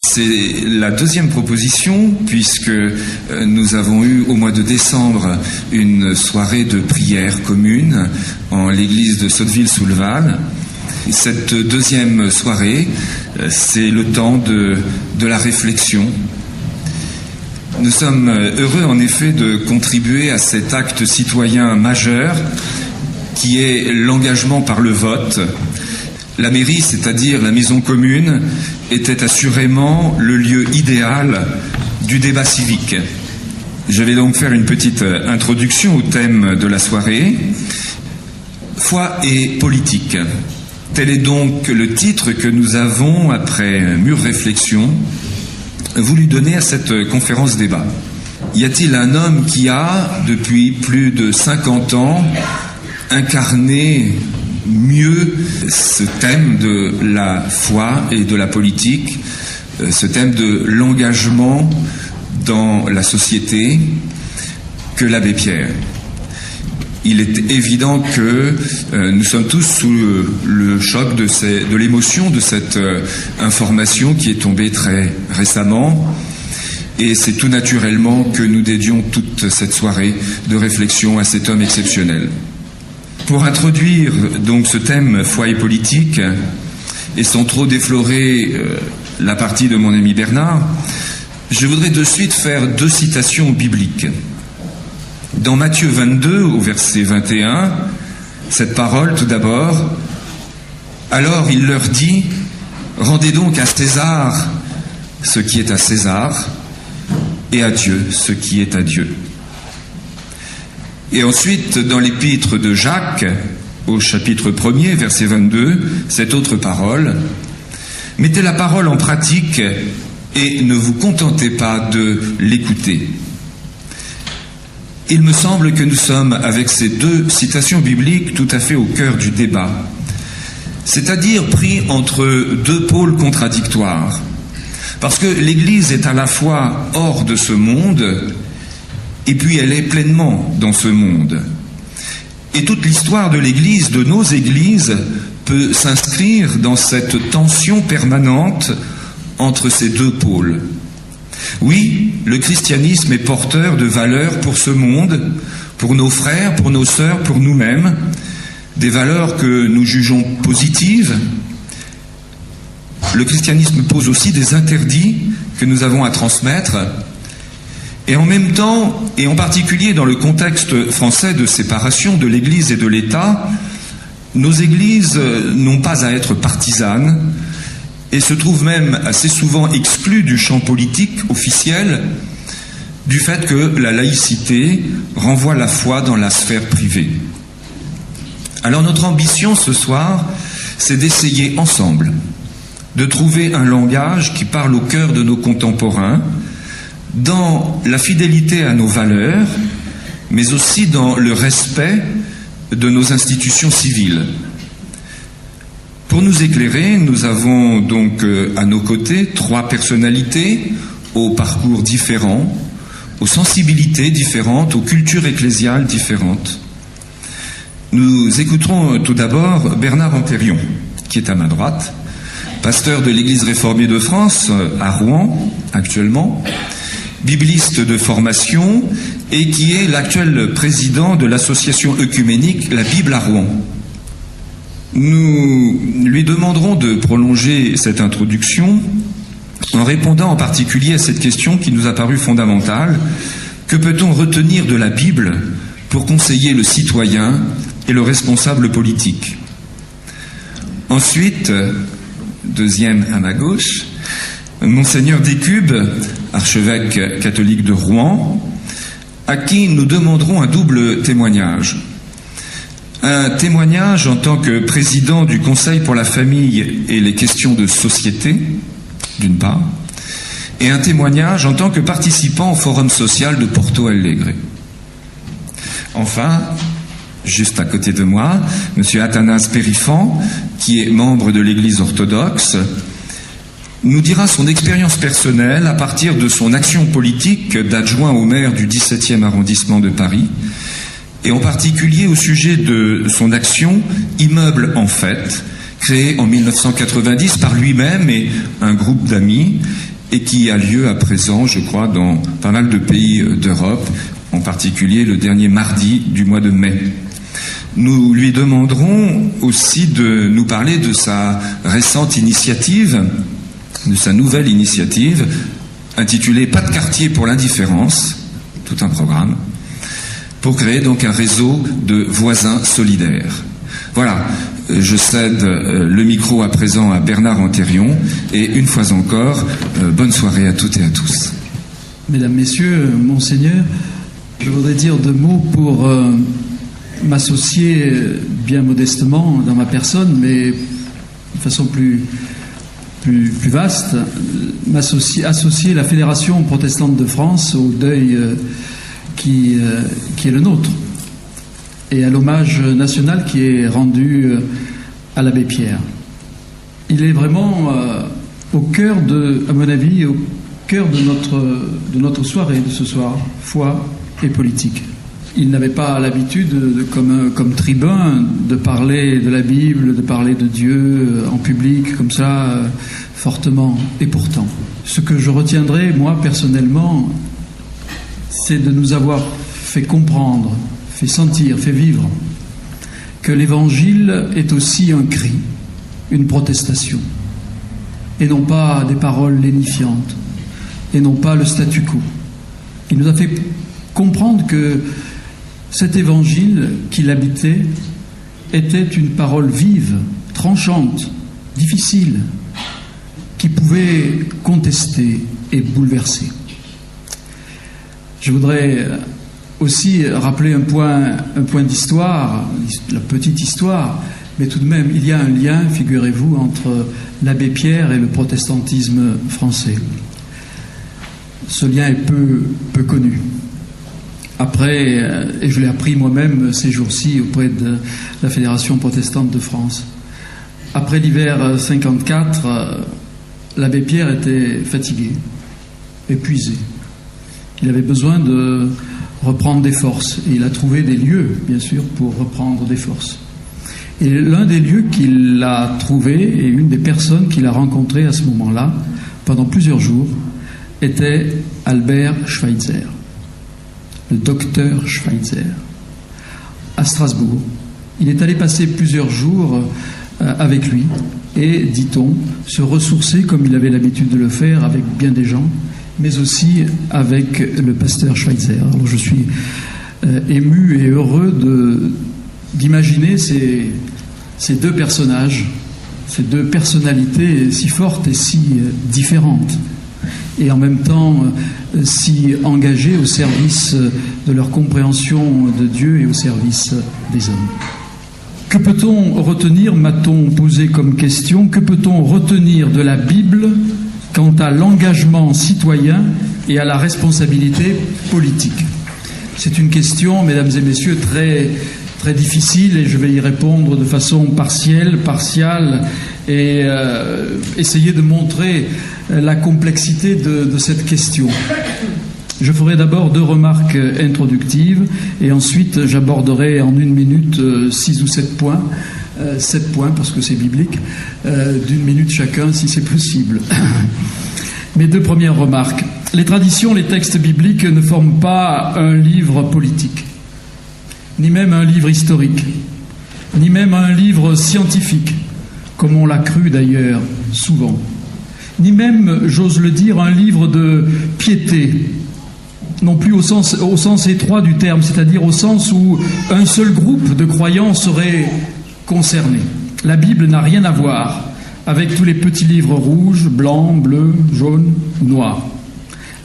C'est la deuxième proposition, puisque nous avons eu au mois de décembre une soirée de prière commune en l'église de Sotteville-sous-le-Val. Cette deuxième soirée, c'est le temps de la réflexion. Nous sommes heureux en effet de contribuer à cet acte citoyen majeur qui est l'engagement par le vote. La mairie, c'est-à-dire la maison commune, était assurément le lieu idéal du débat civique. Je vais donc faire une petite introduction au thème de la soirée. Foi et politique. Tel est donc le titre que nous avons, après mûre réflexion, voulu donner à cette conférence débat. Y a-t-il un homme qui a, depuis plus de 50 ans, incarné mieux ce thème de la foi et de la politique, ce thème de l'engagement dans la société, que l'abbé Pierre? Il est évident que nous sommes tous sous le choc de l'émotion de cette information qui est tombée très récemment, et c'est tout naturellement que nous dédions toute cette soirée de réflexion à cet homme exceptionnel. Pour introduire donc ce thème foi et politique, et sans trop déflorer la partie de mon ami Bernard, je voudrais de suite faire deux citations bibliques. Dans Matthieu 22, au verset 21, cette parole tout d'abord, « Alors il leur dit, rendez donc à César ce qui est à César, et à Dieu ce qui est à Dieu. » Et ensuite, dans l'épître de Jacques, au chapitre 1er, verset 22, cette autre parole, « Mettez la parole en pratique et ne vous contentez pas de l'écouter. » Il me semble que nous sommes, avec ces deux citations bibliques, tout à fait au cœur du débat, c'est-à-dire pris entre deux pôles contradictoires, parce que l'Église est à la fois hors de ce monde, et puis elle est pleinement dans ce monde. Et toute l'histoire de l'Église, de nos églises, peut s'inscrire dans cette tension permanente entre ces deux pôles. Oui, le christianisme est porteur de valeurs pour ce monde, pour nos frères, pour nos sœurs, pour nous-mêmes, des valeurs que nous jugeons positives. Le christianisme pose aussi des interdits que nous avons à transmettre. Et en même temps, et en particulier dans le contexte français de séparation de l'Église et de l'État, nos églises n'ont pas à être partisanes et se trouvent même assez souvent exclues du champ politique officiel du fait que la laïcité renvoie la foi dans la sphère privée. Alors notre ambition ce soir, c'est d'essayer ensemble de trouver un langage qui parle au cœur de nos contemporains, dans la fidélité à nos valeurs, mais aussi dans le respect de nos institutions civiles. Pour nous éclairer, nous avons donc à nos côtés trois personnalités aux parcours différents, aux sensibilités différentes, aux cultures ecclésiales différentes. Nous écouterons tout d'abord Bernard Ampérion, qui est à ma droite, pasteur de l'Église réformée de France à Rouen actuellement, bibliste de formation et qui est l'actuel président de l'association œcuménique La Bible à Rouen. Nous lui demanderons de prolonger cette introduction en répondant en particulier à cette question qui nous a paru fondamentale. Que peut-on retenir de la Bible pour conseiller le citoyen et le responsable politique? Ensuite, deuxième à ma gauche, Monseigneur Descubes, archevêque catholique de Rouen, à qui nous demanderons un double témoignage. Un témoignage en tant que président du Conseil pour la famille et les questions de société, d'une part, et un témoignage en tant que participant au Forum social de Porto Alegre. Enfin, juste à côté de moi, M. Athanase Périfan, qui est membre de l'Église orthodoxe, nous dira son expérience personnelle à partir de son action politique d'adjoint au maire du 17e arrondissement de Paris, et en particulier au sujet de son action Immeuble en Fête, créée en 1990 par lui-même et un groupe d'amis, et qui a lieu à présent, je crois, dans pas mal de pays d'Europe, en particulier le dernier mardi du mois de mai. Nous lui demanderons aussi de nous parler de sa récente initiative, de sa nouvelle initiative, intitulée « Pas de quartier pour l'indifférence », tout un programme, pour créer donc un réseau de voisins solidaires. Voilà, je cède le micro à présent à Bernard Antérion, et une fois encore, bonne soirée à toutes et à tous. Mesdames, Messieurs, Monseigneur, je voudrais dire 2 mots pour m'associer bien modestement dans ma personne, mais de façon plus vaste, associer la Fédération protestante de France au deuil qui est le nôtre et à l'hommage national qui est rendu à l'abbé Pierre. Il est vraiment au cœur à mon avis, au cœur de notre soirée de ce soir, foi et politique. Il n'avait pas l'habitude, comme tribun, de parler de la Bible, de parler de Dieu en public, comme ça, fortement. Et pourtant, ce que je retiendrai, moi, personnellement, c'est de nous avoir fait comprendre, fait sentir, fait vivre que l'Évangile est aussi un cri, une protestation, et non pas des paroles lénifiantes, et non pas le statu quo. Il nous a fait comprendre que cet Évangile qu'il habitait était une parole vive, tranchante, difficile, qui pouvait contester et bouleverser. Je voudrais aussi rappeler un point d'histoire, la petite histoire, mais tout de même, il y a un lien, figurez-vous, entre l'abbé Pierre et le protestantisme français. Ce lien est peu connu. Après, et je l'ai appris moi-même ces jours-ci auprès de la Fédération protestante de France, après l'hiver 54, l'abbé Pierre était fatigué, épuisé. Il avait besoin de reprendre des forces, et il a trouvé des lieux, bien sûr, pour reprendre des forces. Et l'un des lieux qu'il a trouvé, et une des personnes qu'il a rencontrées à ce moment-là, pendant plusieurs jours, était Albert Schweitzer, le docteur Schweitzer, à Strasbourg. Il est allé passer plusieurs jours avec lui et, dit-on, se ressourcer comme il avait l'habitude de le faire avec bien des gens, mais aussi avec le pasteur Schweitzer. Alors je suis ému et heureux d'imaginer ces 2 personnages, ces 2 personnalités si fortes et si différentes, et en même temps si engagées au service de leur compréhension de Dieu et au service des hommes. Que peut-on retenir, m'a-t-on posé comme question, que peut-on retenir de la Bible quant à l'engagement citoyen et à la responsabilité politique? C'est une question, mesdames et messieurs, très, très difficile, et je vais y répondre de façon partiale, et essayer de montrer la complexité de cette question. Je ferai d'abord 2 remarques introductives, et ensuite j'aborderai en 1 minute 6 ou 7 points. 7 points, parce que c'est biblique, d'1 minute chacun, si c'est possible. Mes 2 premières remarques. Les traditions, les textes bibliques ne forment pas un livre politique, ni même un livre historique, ni même un livre scientifique, comme on l'a cru d'ailleurs souvent, ni même, j'ose le dire, un livre de piété, non plus au sens étroit du terme, c'est-à-dire au sens où un seul groupe de croyants serait concerné. La Bible n'a rien à voir avec tous les petits livres rouges, blancs, bleus, jaunes, noirs.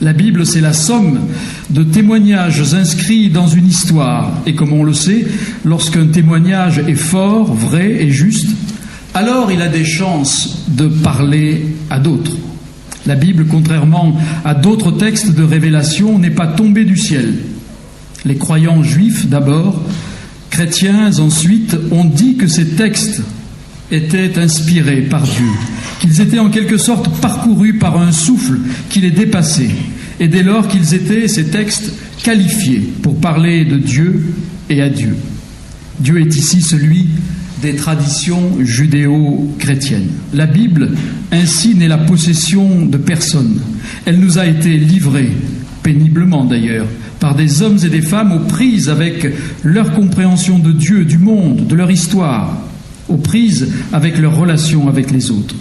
La Bible, c'est la somme de témoignages inscrits dans une histoire. Et comme on le sait, lorsqu'un témoignage est fort, vrai et juste, alors il a des chances de parler à d'autres. La Bible, contrairement à d'autres textes de révélation, n'est pas tombée du ciel. Les croyants juifs, d'abord, chrétiens ensuite, ont dit que ces textes étaient inspirés par Dieu, qu'ils étaient en quelque sorte parcourus par un souffle qui les dépassait, et dès lors qu'ils étaient, ces textes, qualifiés pour parler de Dieu et à Dieu. Dieu est ici celui des traditions judéo-chrétiennes. La Bible, ainsi, n'est la possession de personne. Elle nous a été livrée, péniblement d'ailleurs, par des hommes et des femmes aux prises avec leur compréhension de Dieu, du monde, de leur histoire, aux prises avec leur relation avec les autres.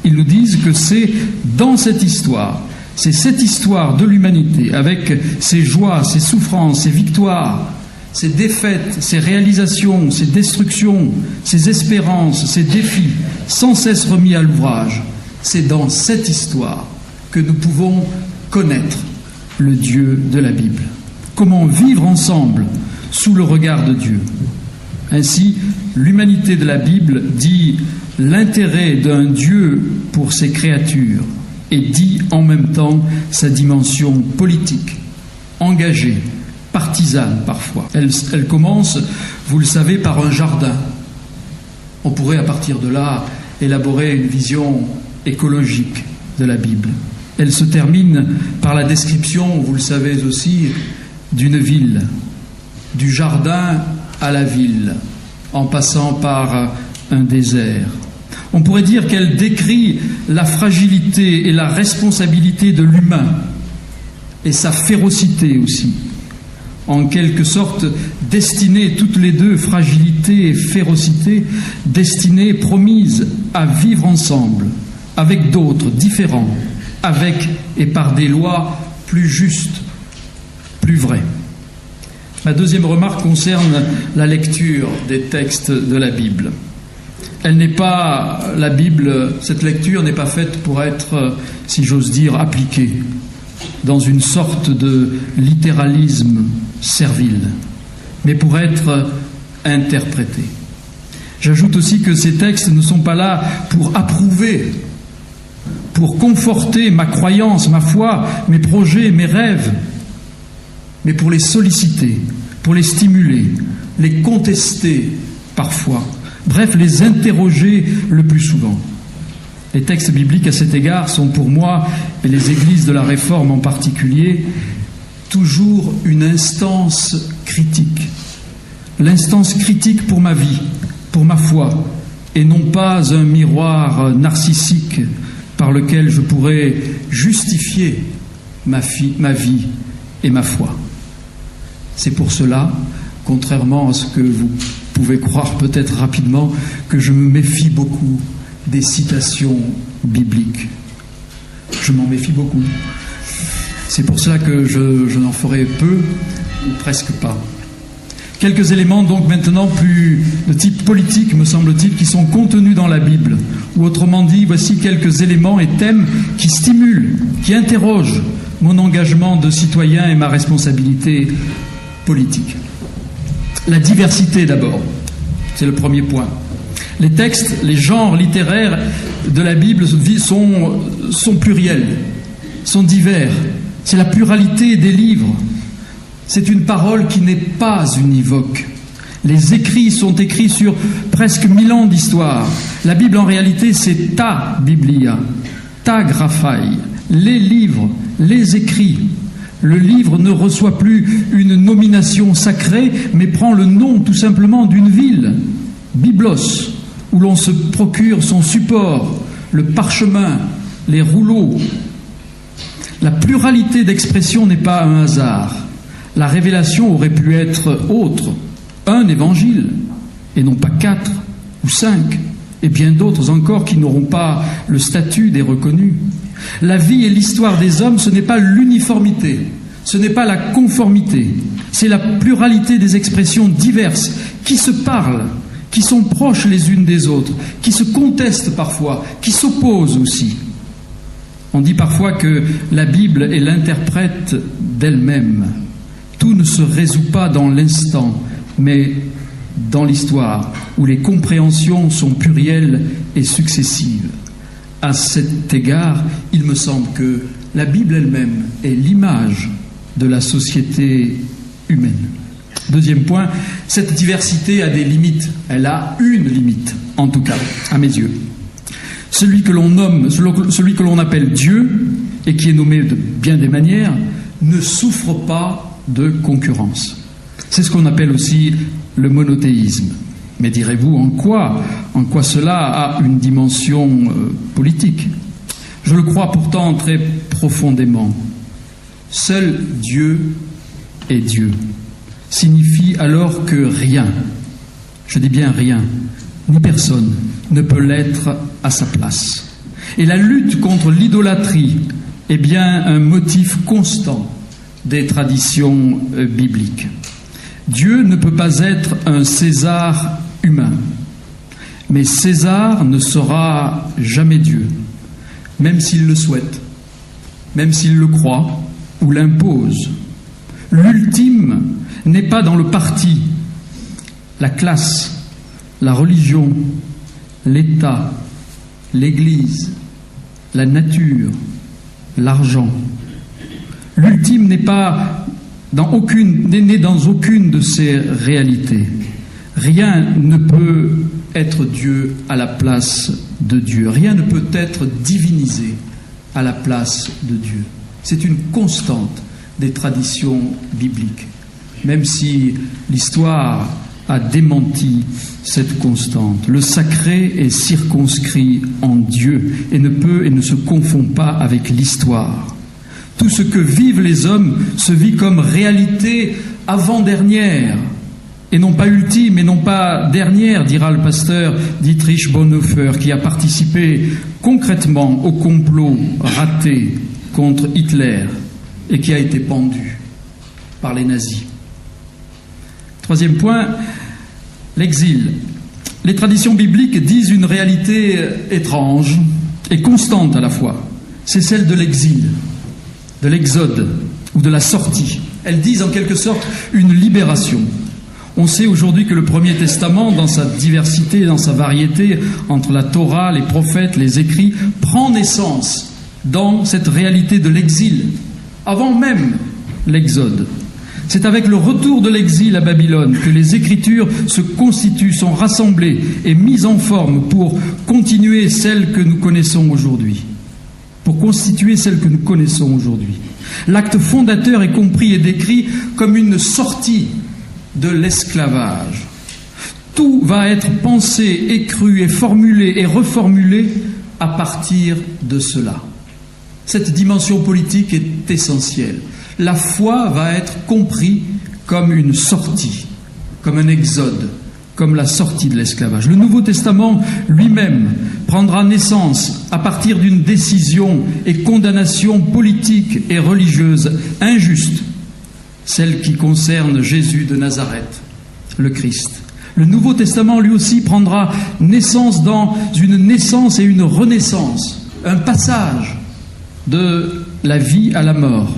Ils nous disent que c'est dans cette histoire, c'est cette histoire de l'humanité, avec ses joies, ses souffrances, ses victoires, ses défaites, ses réalisations, ses destructions, ses espérances, ses défis, sans cesse remis à l'ouvrage. C'est dans cette histoire que nous pouvons connaître le Dieu de la Bible. Comment vivre ensemble sous le regard de Dieu. Ainsi, l'humanité de la Bible dit l'intérêt d'un Dieu pour ses créatures et dit en même temps sa dimension politique, engagée, partisane parfois. Elle commence, vous le savez, par un jardin. On pourrait à partir de là élaborer une vision écologique de la Bible. Elle se termine par la description, vous le savez aussi, d'une ville, du jardin à la ville, en passant par un désert. On pourrait dire qu'elle décrit la fragilité et la responsabilité de l'humain et sa férocité aussi. En quelque sorte, destinées toutes les deux, fragilité et férocité, destinées, promises à vivre ensemble, avec d'autres, différents, avec et par des lois plus justes, plus vraies. Ma deuxième remarque concerne la lecture des textes de la Bible. Elle n'est pas, la Bible, cette lecture n'est pas faite pour être, si j'ose dire, appliquée dans une sorte de littéralisme servile, mais pour être interprétée. J'ajoute aussi que ces textes ne sont pas là pour approuver, pour conforter ma croyance, ma foi, mes projets, mes rêves, mais pour les solliciter, pour les stimuler, les contester parfois, bref, les interroger le plus souvent. Les textes bibliques à cet égard sont pour moi, et les églises de la Réforme en particulier, toujours une instance critique. L'instance critique pour ma vie, pour ma foi, et non pas un miroir narcissique par lequel je pourrais justifier ma vie et ma foi. C'est pour cela, contrairement à ce que vous pouvez croire peut-être rapidement, que je me méfie beaucoup des citations bibliques. Je m'en méfie beaucoup. C'est pour cela que je n'en ferai peu ou presque pas. Quelques éléments donc maintenant plus de type politique, me semble-t-il, qui sont contenus dans la Bible. Ou autrement dit, voici quelques éléments et thèmes qui stimulent, qui interrogent mon engagement de citoyen et ma responsabilité politique. La diversité d'abord, c'est le premier point. Les textes, les genres littéraires de la Bible sont pluriels, sont divers. C'est la pluralité des livres. C'est une parole qui n'est pas univoque. Les écrits sont écrits sur presque 1000 ans d'histoire. La Bible, en réalité, c'est ta Biblia, ta graphai, les livres, les écrits. Le livre ne reçoit plus une nomination sacrée, mais prend le nom tout simplement d'une ville, Biblos, où l'on se procure son support, le parchemin, les rouleaux. La pluralité d'expression n'est pas un hasard. La révélation aurait pu être autre, un évangile, et non pas 4 ou 5, et bien d'autres encore qui n'auront pas le statut des reconnus. La vie et l'histoire des hommes, ce n'est pas l'uniformité, ce n'est pas la conformité, c'est la pluralité des expressions diverses qui se parlent, qui sont proches les unes des autres, qui se contestent parfois, qui s'opposent aussi. On dit parfois que la Bible est l'interprète d'elle-même. Tout ne se résout pas dans l'instant, mais dans l'histoire, où les compréhensions sont plurielles et successives. À cet égard, il me semble que la Bible elle-même est l'image de la société humaine. Deuxième point, cette diversité a des limites. Elle a une limite, en tout cas, à mes yeux. Celui que l'on appelle Dieu, et qui est nommé de bien des manières, ne souffre pas de concurrence. C'est ce qu'on appelle aussi le monothéisme. Mais direz-vous, en quoi cela a une dimension politique? Je le crois pourtant très profondément. Seul Dieu est Dieu signifie alors que rien, je dis bien rien, ni personne ne peut l'être à sa place. Et la lutte contre l'idolâtrie est bien un motif constant des traditions bibliques. Dieu ne peut pas être un César humain, mais César ne sera jamais Dieu, même s'il le souhaite, même s'il le croit ou l'impose. L'ultime n'est pas dans le parti, la classe, la religion, l'État, l'Église, la nature, l'argent. L'ultime n'est né dans aucune de ces réalités. Rien ne peut être Dieu à la place de Dieu. Rien ne peut être divinisé à la place de Dieu. C'est une constante des traditions bibliques, même si l'histoire a démenti cette constante. Le sacré est circonscrit en Dieu et ne se confond pas avec l'histoire. Tout ce que vivent les hommes se vit comme réalité avant-dernière, et non pas ultime, et non pas dernière, dira le pasteur Dietrich Bonhoeffer, qui a participé concrètement au complot raté contre Hitler et qui a été pendu par les nazis. Troisième point, l'exil. Les traditions bibliques disent une réalité étrange et constante à la fois. C'est celle de l'exil, de l'exode ou de la sortie. Elles disent en quelque sorte une libération. On sait aujourd'hui que le Premier Testament, dans sa diversité, dans sa variété, entre la Torah, les prophètes, les écrits, prend naissance dans cette réalité de l'exil, avant même l'exode. C'est avec le retour de l'exil à Babylone que les Écritures se constituent, sont rassemblées et mises en forme pour continuer celle que nous connaissons aujourd'hui. Pour constituer celle que nous connaissons aujourd'hui. L'acte fondateur est compris et décrit comme une sortie de l'esclavage. Tout va être pensé et cru et formulé et reformulé à partir de cela. Cette dimension politique est essentielle. La foi va être comprise comme une sortie, comme un exode, comme la sortie de l'esclavage. Le Nouveau Testament lui-même prendra naissance à partir d'une décision et condamnation politique et religieuse injuste, celle qui concerne Jésus de Nazareth, le Christ. Le Nouveau Testament lui aussi prendra naissance dans une naissance et une renaissance, un passage de la vie à la mort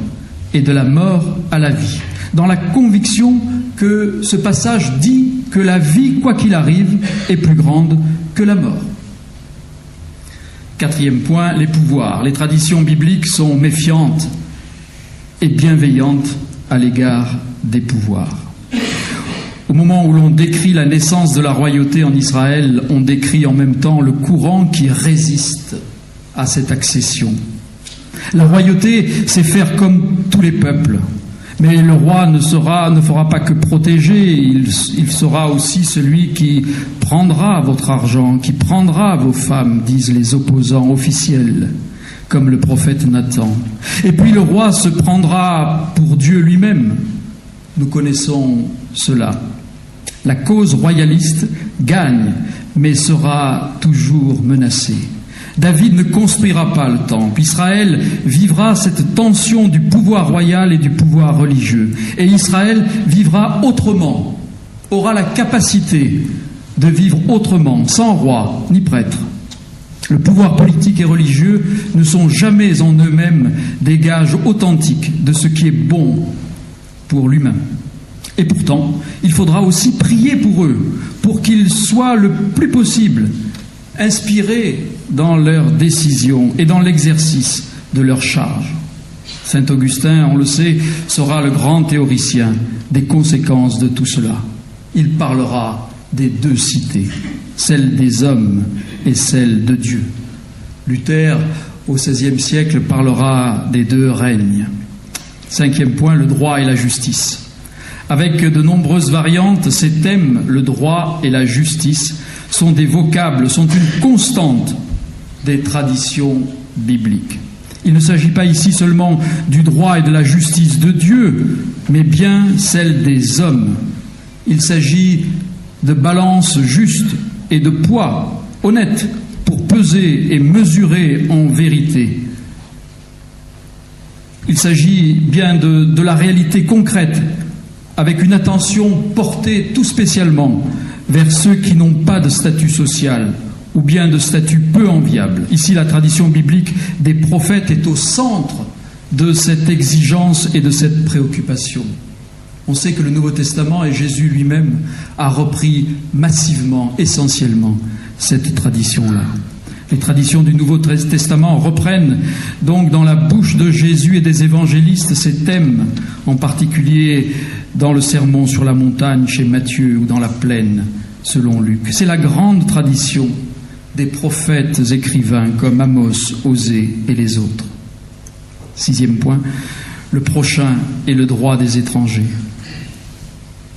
et de la mort à la vie, dans la conviction que ce passage dit que la vie, quoi qu'il arrive, est plus grande que la mort. Quatrième point, les pouvoirs. Les traditions bibliques sont méfiantes et bienveillantes à l'égard des pouvoirs. Au moment où l'on décrit la naissance de la royauté en Israël, on décrit en même temps le courant qui résiste à cette accession. La royauté, c'est faire comme tous les peuples. Mais le roi ne fera pas que protéger, il sera aussi celui qui prendra votre argent, qui prendra vos femmes, disent les opposants officiels, comme le prophète Nathan. Et puis le roi se prendra pour Dieu lui-même. Nous connaissons cela. La cause royaliste gagne, mais sera toujours menacée. David ne construira pas le temple. Israël vivra cette tension du pouvoir royal et du pouvoir religieux. Et Israël vivra autrement, aura la capacité de vivre autrement, sans roi ni prêtre. Le pouvoir politique et religieux ne sont jamais en eux-mêmes des gages authentiques de ce qui est bon pour l'humain. Et pourtant, il faudra aussi prier pour eux, pour qu'ils soient le plus possible inspirés dans leurs décisions et dans l'exercice de leurs charges. Saint Augustin, on le sait, sera le grand théoricien des conséquences de tout cela. Il parlera des deux cités, celle des hommes et celle de Dieu. Luther, au XVIe siècle, parlera des deux règnes. Cinquième point, le droit et la justice. Avec de nombreuses variantes, ces thèmes, le droit et la justice, sont des vocables, sont une constante des traditions bibliques. Il ne s'agit pas ici seulement du droit et de la justice de Dieu, mais bien celle des hommes. Il s'agit de balance juste et de poids honnête pour peser et mesurer en vérité. Il s'agit bien de la réalité concrète, avec une attention portée tout spécialement vers ceux qui n'ont pas de statut social ou bien de statut peu enviable. Ici, la tradition biblique des prophètes est au centre de cette exigence et de cette préoccupation. On sait que le Nouveau Testament et Jésus lui-même a repris massivement, essentiellement, cette tradition-là. Les traditions du Nouveau Testament reprennent donc dans la bouche de Jésus et des évangélistes ces thèmes, en particulier dans le Sermon sur la montagne chez Matthieu ou dans la Plaine selon Luc. C'est la grande tradition des prophètes écrivains comme Amos, Osée et les autres. 6e point, le prochain et le droit des étrangers.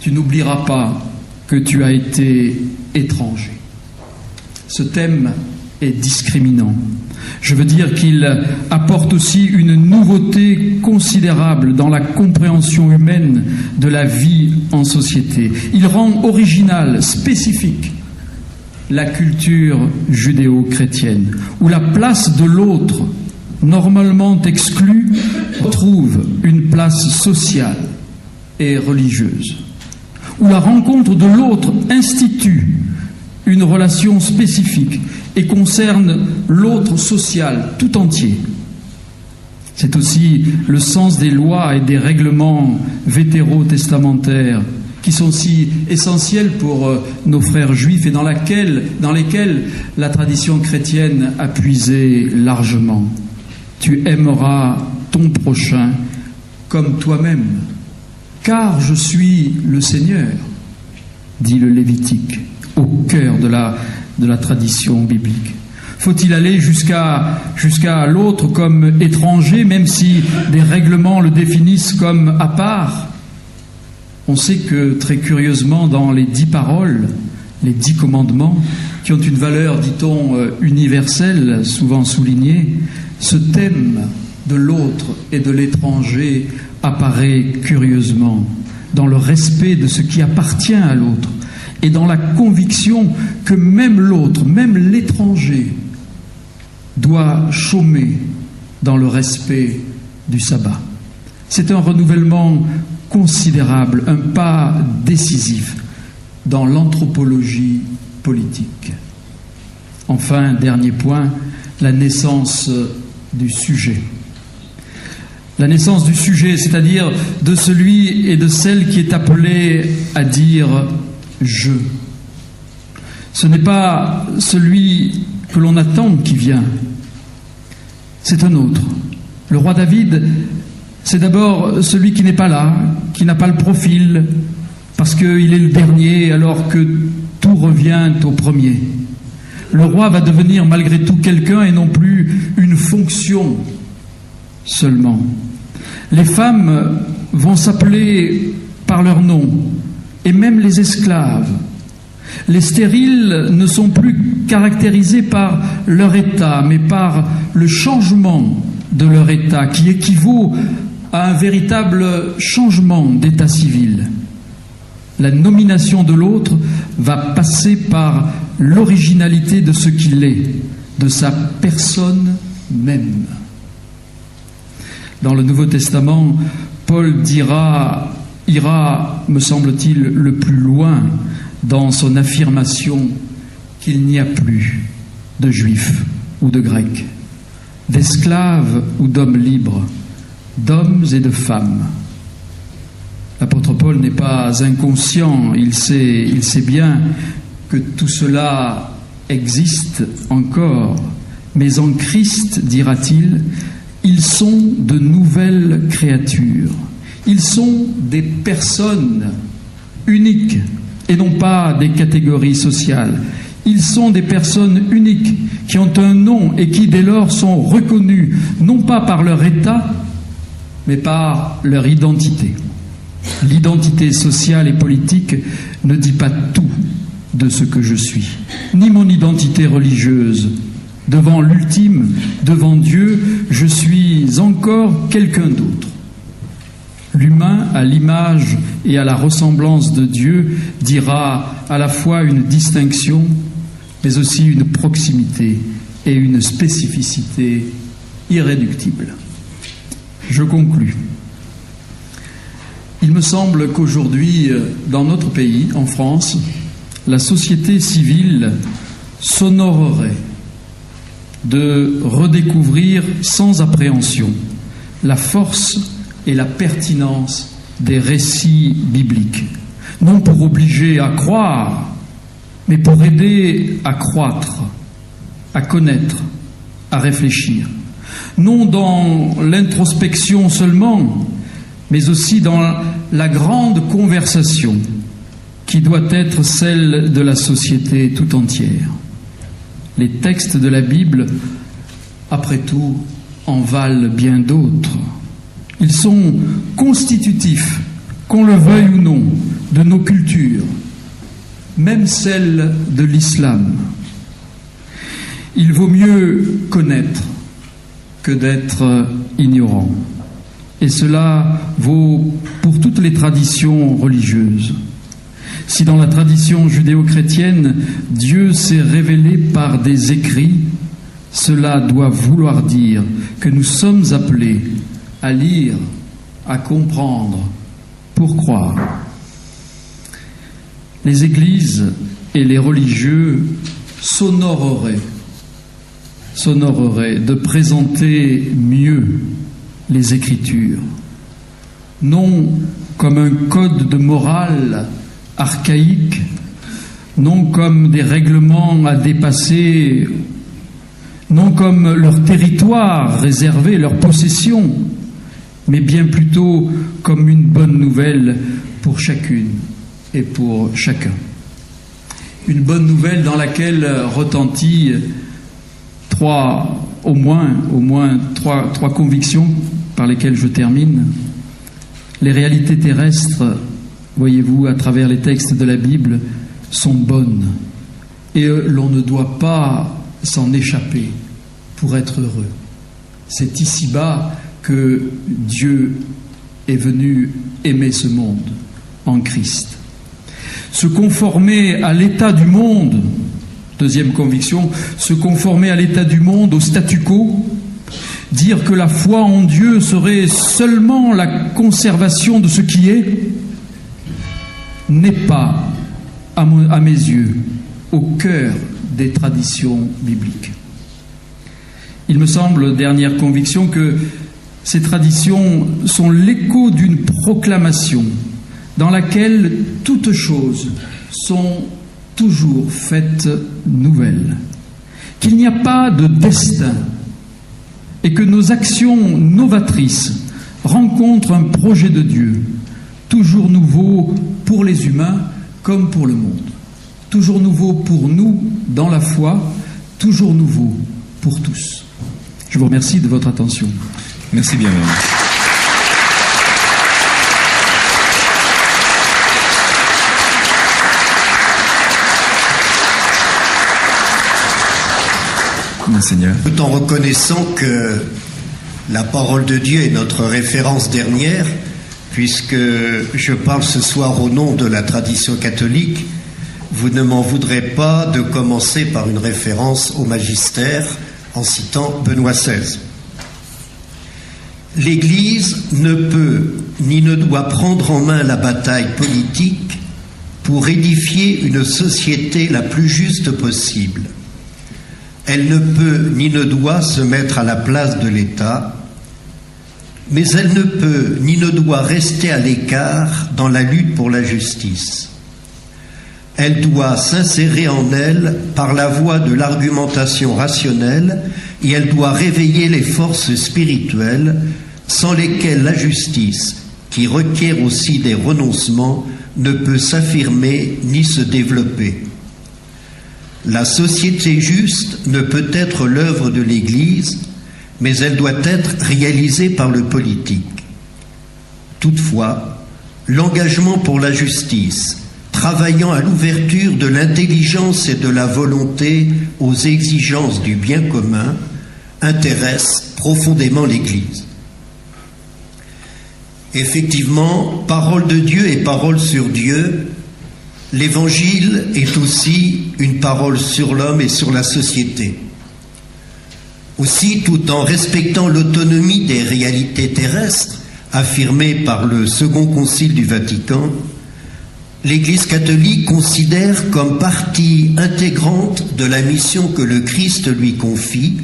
Tu n'oublieras pas que tu as été étranger. Ce thème est discriminant. Je veux dire qu'il apporte aussi une nouveauté considérable dans la compréhension humaine de la vie en société. Il rend original, spécifique, la culture judéo-chrétienne, où la place de l'autre, normalement exclue, trouve une place sociale et religieuse, où la rencontre de l'autre institue une relation spécifique et concerne l'autre social tout entier. C'est aussi le sens des lois et des règlements vétérotestamentaires qui sont si essentiels pour nos frères juifs et dans lesquels la tradition chrétienne a puisé largement. Tu aimeras ton prochain comme toi-même, car je suis le Seigneur, dit le Lévitique, au cœur de la tradition biblique. Faut-il aller jusqu'à l'autre comme étranger, même si des règlements le définissent comme à part? On sait que, très curieusement, dans les 10 paroles, les 10 commandements, qui ont une valeur, dit-on, universelle, souvent soulignée, ce thème de l'autre et de l'étranger apparaît curieusement dans le respect de ce qui appartient à l'autre et dans la conviction que même l'autre, même l'étranger, doit chômer dans le respect du sabbat. C'est un renouvellement considérable, un pas décisif dans l'anthropologie politique. Enfin, dernier point, la naissance du sujet. La naissance du sujet, c'est-à-dire de celui et de celle qui est appelé à dire « je ». Ce n'est pas celui que l'on attend qui vient, c'est un autre. Le roi David, c'est d'abord celui qui n'est pas là, qui n'a pas le profil, parce qu'il est le dernier alors que tout revient au premier. Le roi va devenir malgré tout quelqu'un et non plus une fonction seulement. Les femmes vont s'appeler par leur nom, et même les esclaves. Les stériles ne sont plus caractérisés par leur état, mais par le changement de leur état, qui équivaut à un véritable changement d'état civil. La nomination de l'autre va passer par l'originalité de ce qu'il est, de sa personne même. Dans le Nouveau Testament, Paul ira, me semble-t-il, le plus loin dans son affirmation qu'il n'y a plus de juifs ou de grecs, d'esclaves ou d'hommes libres, d'hommes et de femmes. L'apôtre Paul n'est pas inconscient, il sait bien que tout cela existe encore, mais en Christ, dira-t-il, ils sont de nouvelles créatures. Ils sont des personnes uniques et non pas des catégories sociales. Ils sont des personnes uniques qui ont un nom et qui dès lors sont reconnues non pas par leur état mais par leur identité. L'identité sociale et politique ne dit pas tout de ce que je suis, ni mon identité religieuse. Devant l'ultime, devant Dieu, je suis encore quelqu'un d'autre. L'humain, à l'image et à la ressemblance de Dieu, dira à la fois une distinction, mais aussi une proximité et une spécificité irréductibles. Je conclus. Il me semble qu'aujourd'hui, dans notre pays, en France, la société civile s'honorerait de redécouvrir sans appréhension la force et la pertinence des récits bibliques, non pour obliger à croire, mais pour aider à croître, à connaître, à réfléchir, non dans l'introspection seulement, mais aussi dans la grande conversation qui doit être celle de la société tout entière. Les textes de la Bible, après tout, en valent bien d'autres. Ils sont constitutifs, qu'on le veuille ou non, de nos cultures, même celle de l'islam. Il vaut mieux connaître que d'être ignorant. Et cela vaut pour toutes les traditions religieuses. Si dans la tradition judéo-chrétienne, Dieu s'est révélé par des écrits, cela doit vouloir dire que nous sommes appelés à lire, à comprendre, pour croire. Les églises et les religieux s'honoreraient de présenter mieux les Écritures, non comme un code de morale archaïque, non comme des règlements à dépasser, non comme leur territoire réservé, leur possession, mais bien plutôt comme une bonne nouvelle pour chacune et pour chacun. Une bonne nouvelle dans laquelle retentit au moins trois convictions par lesquelles je termine. Les réalités terrestres, voyez-vous, à travers les textes de la Bible, sont bonnes et l'on ne doit pas s'en échapper pour être heureux. C'est ici-bas que Dieu est venu aimer ce monde en Christ. Se conformer à l'état du monde, deuxième conviction, se conformer à l'état du monde, au statu quo, dire que la foi en Dieu serait seulement la conservation de ce qui est, n'est pas, à mes yeux, au cœur des traditions bibliques. Il me semble, dernière conviction, que ces traditions sont l'écho d'une proclamation dans laquelle toutes choses sont toujours faites nouvelles, qu'il n'y a pas de destin et que nos actions novatrices rencontrent un projet de Dieu, toujours nouveau pour les humains comme pour le monde, toujours nouveau pour nous dans la foi, toujours nouveau pour tous. Je vous remercie de votre attention. Merci bien. Monseigneur. Tout en reconnaissant que la parole de Dieu est notre référence dernière, puisque je parle ce soir au nom de la tradition catholique, vous ne m'en voudrez pas de commencer par une référence au magistère en citant Benoît XVI. L'Église ne peut ni ne doit prendre en main la bataille politique pour édifier une société la plus juste possible. Elle ne peut ni ne doit se mettre à la place de l'État, mais elle ne peut ni ne doit rester à l'écart dans la lutte pour la justice. Elle doit s'insérer en elle par la voie de l'argumentation rationnelle et elle doit réveiller les forces spirituelles sans lesquelles la justice, qui requiert aussi des renoncements, ne peut s'affirmer ni se développer. La société juste ne peut être l'œuvre de l'Église, mais elle doit être réalisée par le politique. Toutefois, l'engagement pour la justice, travaillant à l'ouverture de l'intelligence et de la volonté aux exigences du bien commun, intéresse profondément l'Église. Effectivement, parole de Dieu et parole sur Dieu, l'Évangile est aussi une parole sur l'homme et sur la société. Aussi, tout en respectant l'autonomie des réalités terrestres affirmée par le Second Concile du Vatican, l'Église catholique considère comme partie intégrante de la mission que le Christ lui confie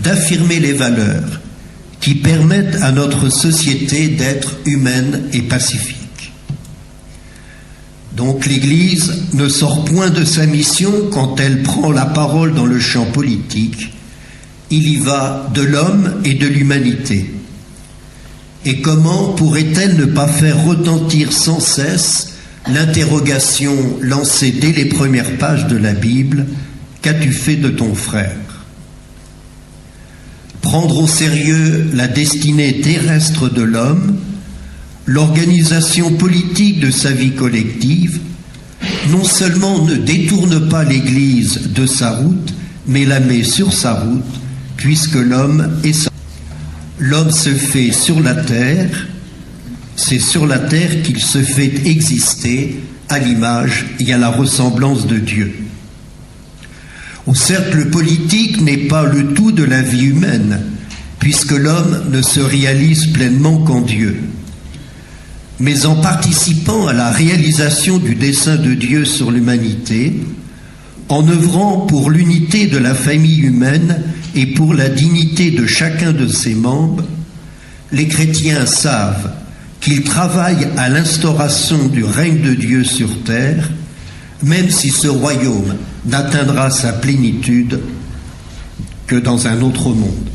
d'affirmer les valeurs qui permettent à notre société d'être humaine et pacifique. Donc l'Église ne sort point de sa mission quand elle prend la parole dans le champ politique. Il y va de l'homme et de l'humanité. Et comment pourrait-elle ne pas faire retentir sans cesse l'interrogation lancée dès les premières pages de la Bible: qu'as-tu fait de ton frère? Prendre au sérieux la destinée terrestre de l'homme, l'organisation politique de sa vie collective, non seulement ne détourne pas l'Église de sa route, mais la met sur sa route, puisque l'homme est sa... L'homme se fait sur la terre, c'est sur la terre qu'il se fait exister à l'image et à la ressemblance de Dieu. Au cercle politique n'est pas le tout de la vie humaine, puisque l'homme ne se réalise pleinement qu'en Dieu. Mais en participant à la réalisation du dessein de Dieu sur l'humanité, en œuvrant pour l'unité de la famille humaine et pour la dignité de chacun de ses membres, les chrétiens savent qu'ils travaillent à l'instauration du règne de Dieu sur terre, même si ce royaume n'atteindra sa plénitude que dans un autre monde.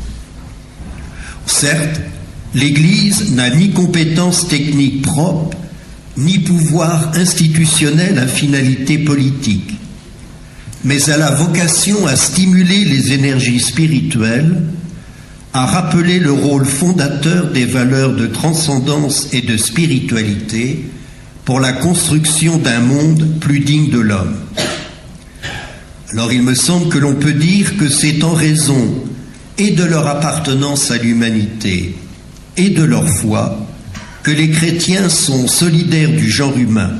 Certes, l'Église n'a ni compétences techniques propres, ni pouvoir institutionnel à finalité politique, mais elle a vocation à stimuler les énergies spirituelles, à rappeler le rôle fondateur des valeurs de transcendance et de spiritualité pour la construction d'un monde plus digne de l'homme. Alors il me semble que l'on peut dire que c'est en raison et de leur appartenance à l'humanité et de leur foi que les chrétiens sont solidaires du genre humain.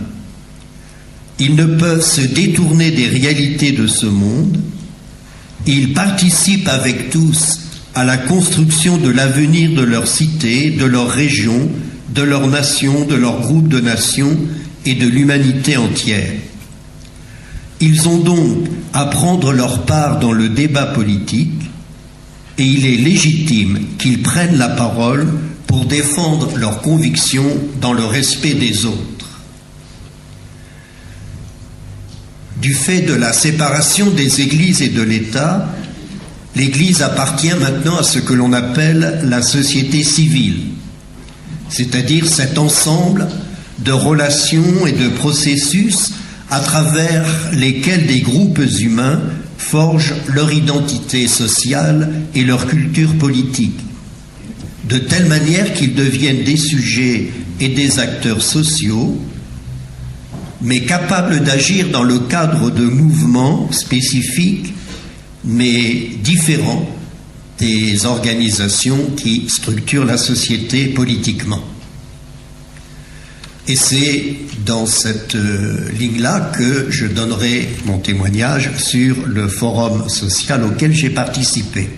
Ils ne peuvent se détourner des réalités de ce monde. Ils participent avec tous à la construction de l'avenir de leur cité, de leur région, de leur nation, de leur groupe de nations et de l'humanité entière. Ils ont donc à prendre leur part dans le débat politique et il est légitime qu'ils prennent la parole pour défendre leurs convictions dans le respect des autres. Du fait de la séparation des églises et de l'État, l'Église appartient maintenant à ce que l'on appelle la société civile, c'est-à-dire cet ensemble de relations et de processus à travers lesquels des groupes humains forgent leur identité sociale et leur culture politique, de telle manière qu'ils deviennent des sujets et des acteurs sociaux, mais capables d'agir dans le cadre de mouvements spécifiques, mais différents des organisations qui structurent la société politiquement. Et c'est dans cette ligne-là que je donnerai mon témoignage sur le forum social auquel j'ai participé.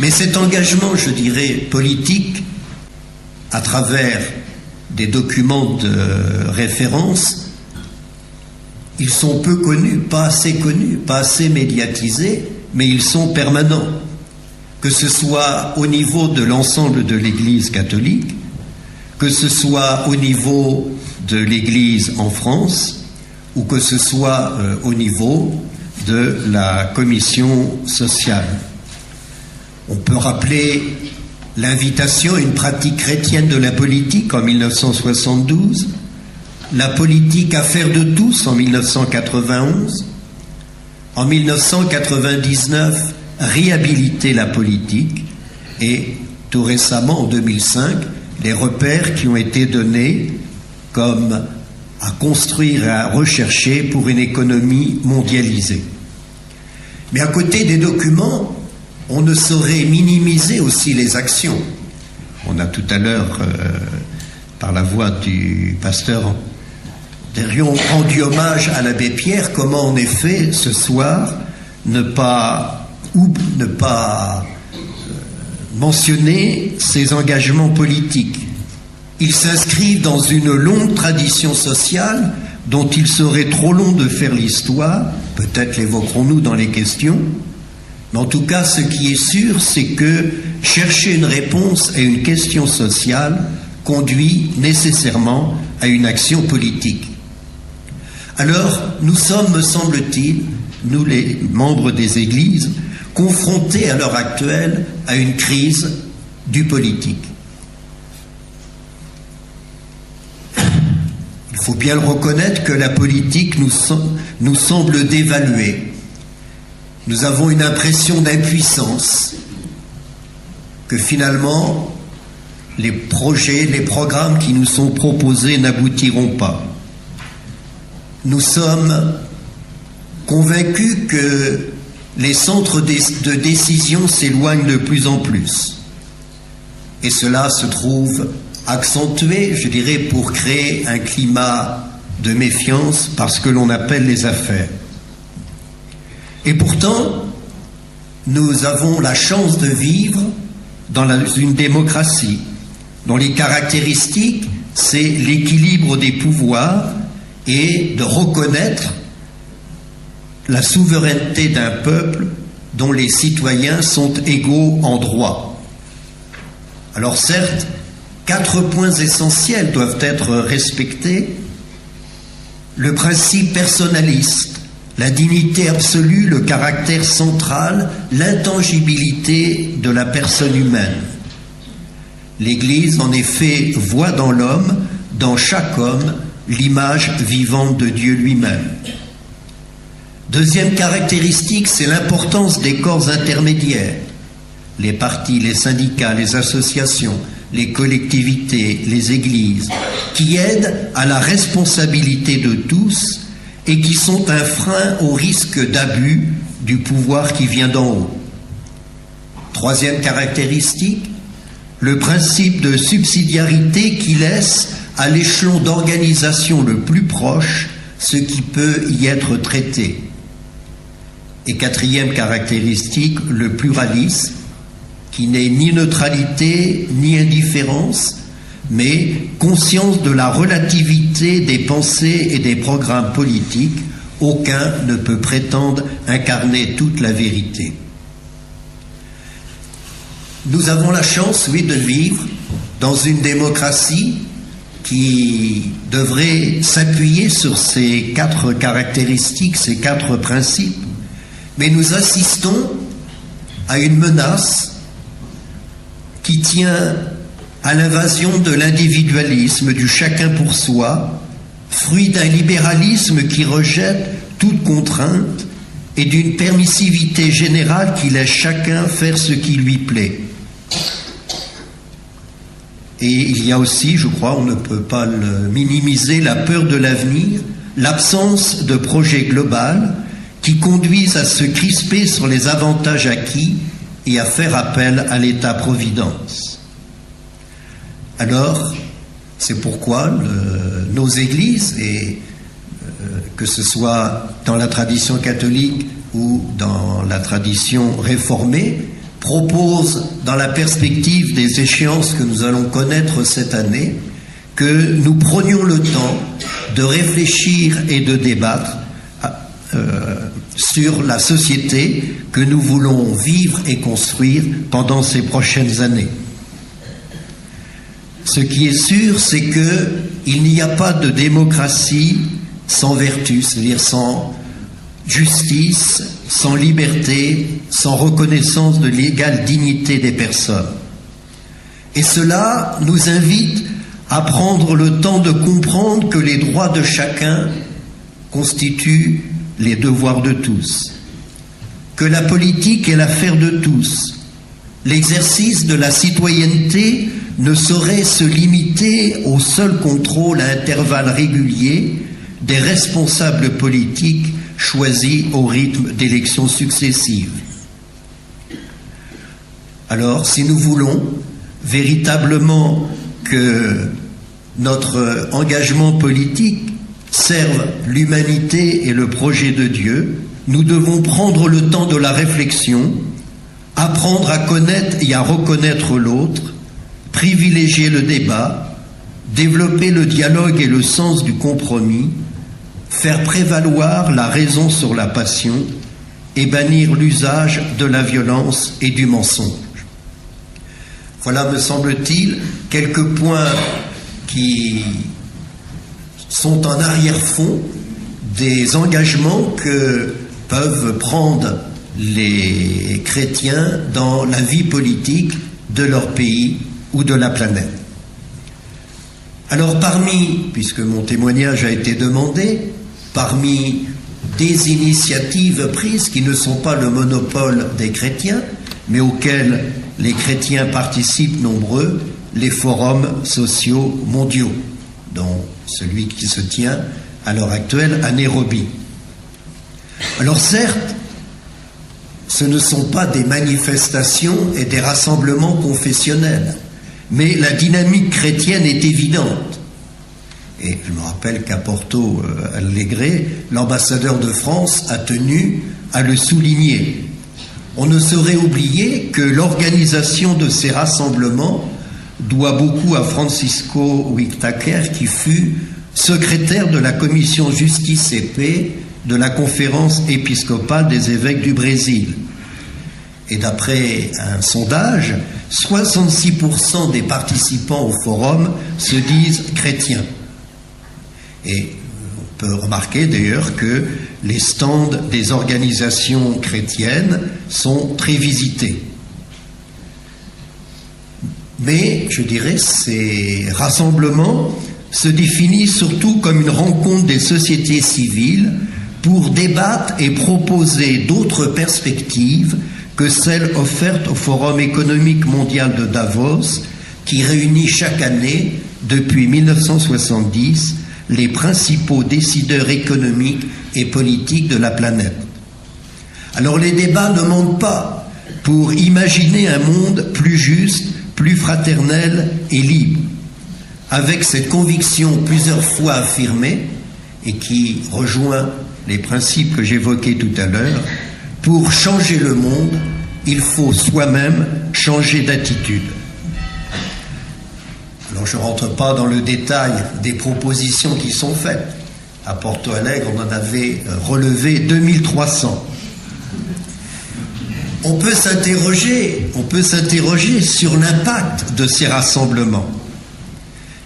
Mais cet engagement, je dirais, politique, à travers des documents de référence, ils sont peu connus, pas assez médiatisés, mais ils sont permanents. Que ce soit au niveau de l'ensemble de l'Église catholique, que ce soit au niveau de l'Église en France, ou que ce soit au niveau de la commission sociale. On peut rappeler l'invitation à une pratique chrétienne de la politique en 1972, la politique affaire de tous en 1991, en 1999, réhabiliter la politique et tout récemment en 2005, les repères qui ont été donnés comme à construire et à rechercher pour une économie mondialisée. Mais à côté des documents, on ne saurait minimiser aussi les actions. On a tout à l'heure, par la voix du pasteur Derion, rendu hommage à l'abbé Pierre. Comment en effet, ce soir, ne pas mentionner ses engagements politiques. Ils s'inscrivent dans une longue tradition sociale dont il serait trop long de faire l'histoire. Peut-être l'évoquerons-nous dans les questions. Mais en tout cas, ce qui est sûr, c'est que chercher une réponse à une question sociale conduit nécessairement à une action politique. Alors, nous sommes, me semble-t-il, nous les membres des églises, confrontés à l'heure actuelle à une crise du politique. Il faut bien le reconnaître que la politique nous semble dévaluée. Nous avons une impression d'impuissance, que finalement les projets, les programmes qui nous sont proposés n'aboutiront pas. Nous sommes convaincus que les centres de décision s'éloignent de plus en plus. Et cela se trouve accentué, je dirais, pour créer un climat de méfiance par ce que l'on appelle les affaires. Et pourtant, nous avons la chance de vivre dans une démocratie dont les caractéristiques, c'est l'équilibre des pouvoirs et de reconnaître la souveraineté d'un peuple dont les citoyens sont égaux en droit. Alors certes, 4 points essentiels doivent être respectés. Le principe personnaliste, la dignité absolue, le caractère central, l'intangibilité de la personne humaine. L'Église, en effet, voit dans l'homme, dans chaque homme, l'image vivante de Dieu lui-même. Deuxième caractéristique, c'est l'importance des corps intermédiaires. Les partis, les syndicats, les associations, les collectivités, les églises, qui aident à la responsabilité de tous et qui sont un frein au risque d'abus du pouvoir qui vient d'en haut. Troisième caractéristique, le principe de subsidiarité qui laisse à l'échelon d'organisation le plus proche ce qui peut y être traité. Et quatrième caractéristique, le pluralisme, qui n'est ni neutralité ni indifférence, mais conscience de la relativité des pensées et des programmes politiques. Aucun ne peut prétendre incarner toute la vérité. Nous avons la chance, oui, de vivre dans une démocratie qui devrait s'appuyer sur ces 4 caractéristiques, ces 4 principes, mais nous assistons à une menace qui tient à l'invasion de l'individualisme, du chacun pour soi, fruit d'un libéralisme qui rejette toute contrainte et d'une permissivité générale qui laisse chacun faire ce qui lui plaît. Et il y a aussi, je crois, on ne peut pas le minimiser, la peur de l'avenir, l'absence de projet global qui conduisent à se crisper sur les avantages acquis et à faire appel à l'État-providence. Alors, c'est pourquoi nos églises, et que ce soit dans la tradition catholique ou dans la tradition réformée, proposent, dans la perspective des échéances que nous allons connaître cette année, que nous prenions le temps de réfléchir et de débattre sur la société que nous voulons vivre et construire pendant ces prochaines années. Ce qui est sûr, c'est qu'il n'y a pas de démocratie sans vertu, c'est-à-dire sans justice, sans liberté, sans reconnaissance de l'égale dignité des personnes. Et cela nous invite à prendre le temps de comprendre que les droits de chacun constituent les devoirs de tous, que la politique est l'affaire de tous. L'exercice de la citoyenneté ne saurait se limiter au seul contrôle à intervalles réguliers des responsables politiques choisis au rythme d'élections successives. Alors, si nous voulons véritablement que notre engagement politique serve l'humanité et le projet de Dieu, nous devons prendre le temps de la réflexion, apprendre à connaître et à reconnaître l'autre, privilégier le débat, développer le dialogue et le sens du compromis, faire prévaloir la raison sur la passion et bannir l'usage de la violence et du mensonge. Voilà, me semble-t-il, quelques points qui sont en arrière-fond des engagements que peuvent prendre les chrétiens dans la vie politique de leur pays ou de la planète. Alors puisque mon témoignage a été demandé, parmi des initiatives prises qui ne sont pas le monopole des chrétiens, mais auxquelles les chrétiens participent nombreux, les forums sociaux mondiaux, dont celui qui se tient à l'heure actuelle à Nairobi. Alors certes, ce ne sont pas des manifestations et des rassemblements confessionnels, mais la dynamique chrétienne est évidente. Et je me rappelle qu'à Porto Alegre, l'ambassadeur de France a tenu à le souligner. On ne saurait oublier que l'organisation de ces rassemblements doit beaucoup à Francisco Whitaker, qui fut secrétaire de la commission Justice et Paix de la conférence épiscopale des évêques du Brésil. Et d'après un sondage, 66% des participants au forum se disent chrétiens. Et on peut remarquer d'ailleurs que les stands des organisations chrétiennes sont très visités. Mais, je dirais, ces rassemblements se définissent surtout comme une rencontre des sociétés civiles pour débattre et proposer d'autres perspectives que celles offertes au Forum économique mondial de Davos, qui réunit chaque année, depuis 1970, les principaux décideurs économiques et politiques de la planète. Alors les débats ne manquent pas pour imaginer un monde plus juste, plus fraternel et libre, avec cette conviction plusieurs fois affirmée et qui rejoint les principes que j'évoquais tout à l'heure: pour changer le monde, il faut soi-même changer d'attitude. Alors je ne rentre pas dans le détail des propositions qui sont faites. À Porto Alegre, on en avait relevé 2300. On peut s'interroger sur l'impact de ces rassemblements.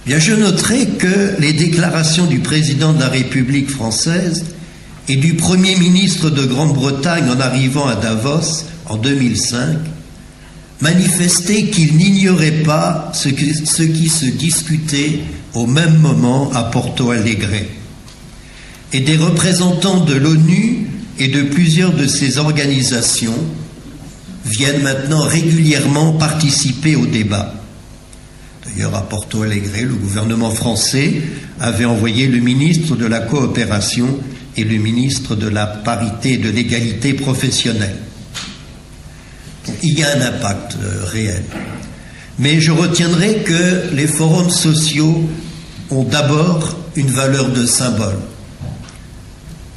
Bien, je noterai que les déclarations du président de la République française et du Premier ministre de Grande-Bretagne en arrivant à Davos en 2005 manifestaient qu'ils n'ignoraient pas ce qui se discutait au même moment à Porto Alegre. Et des représentants de l'ONU et de plusieurs de ces organisations viennent maintenant régulièrement participer au débat. D'ailleurs, à Porto Alegre, le gouvernement français avait envoyé le ministre de la Coopération et le ministre de la Parité et de l'Égalité professionnelle. Donc, il y a un impact réel. Mais je retiendrai que les forums sociaux ont d'abord une valeur de symbole.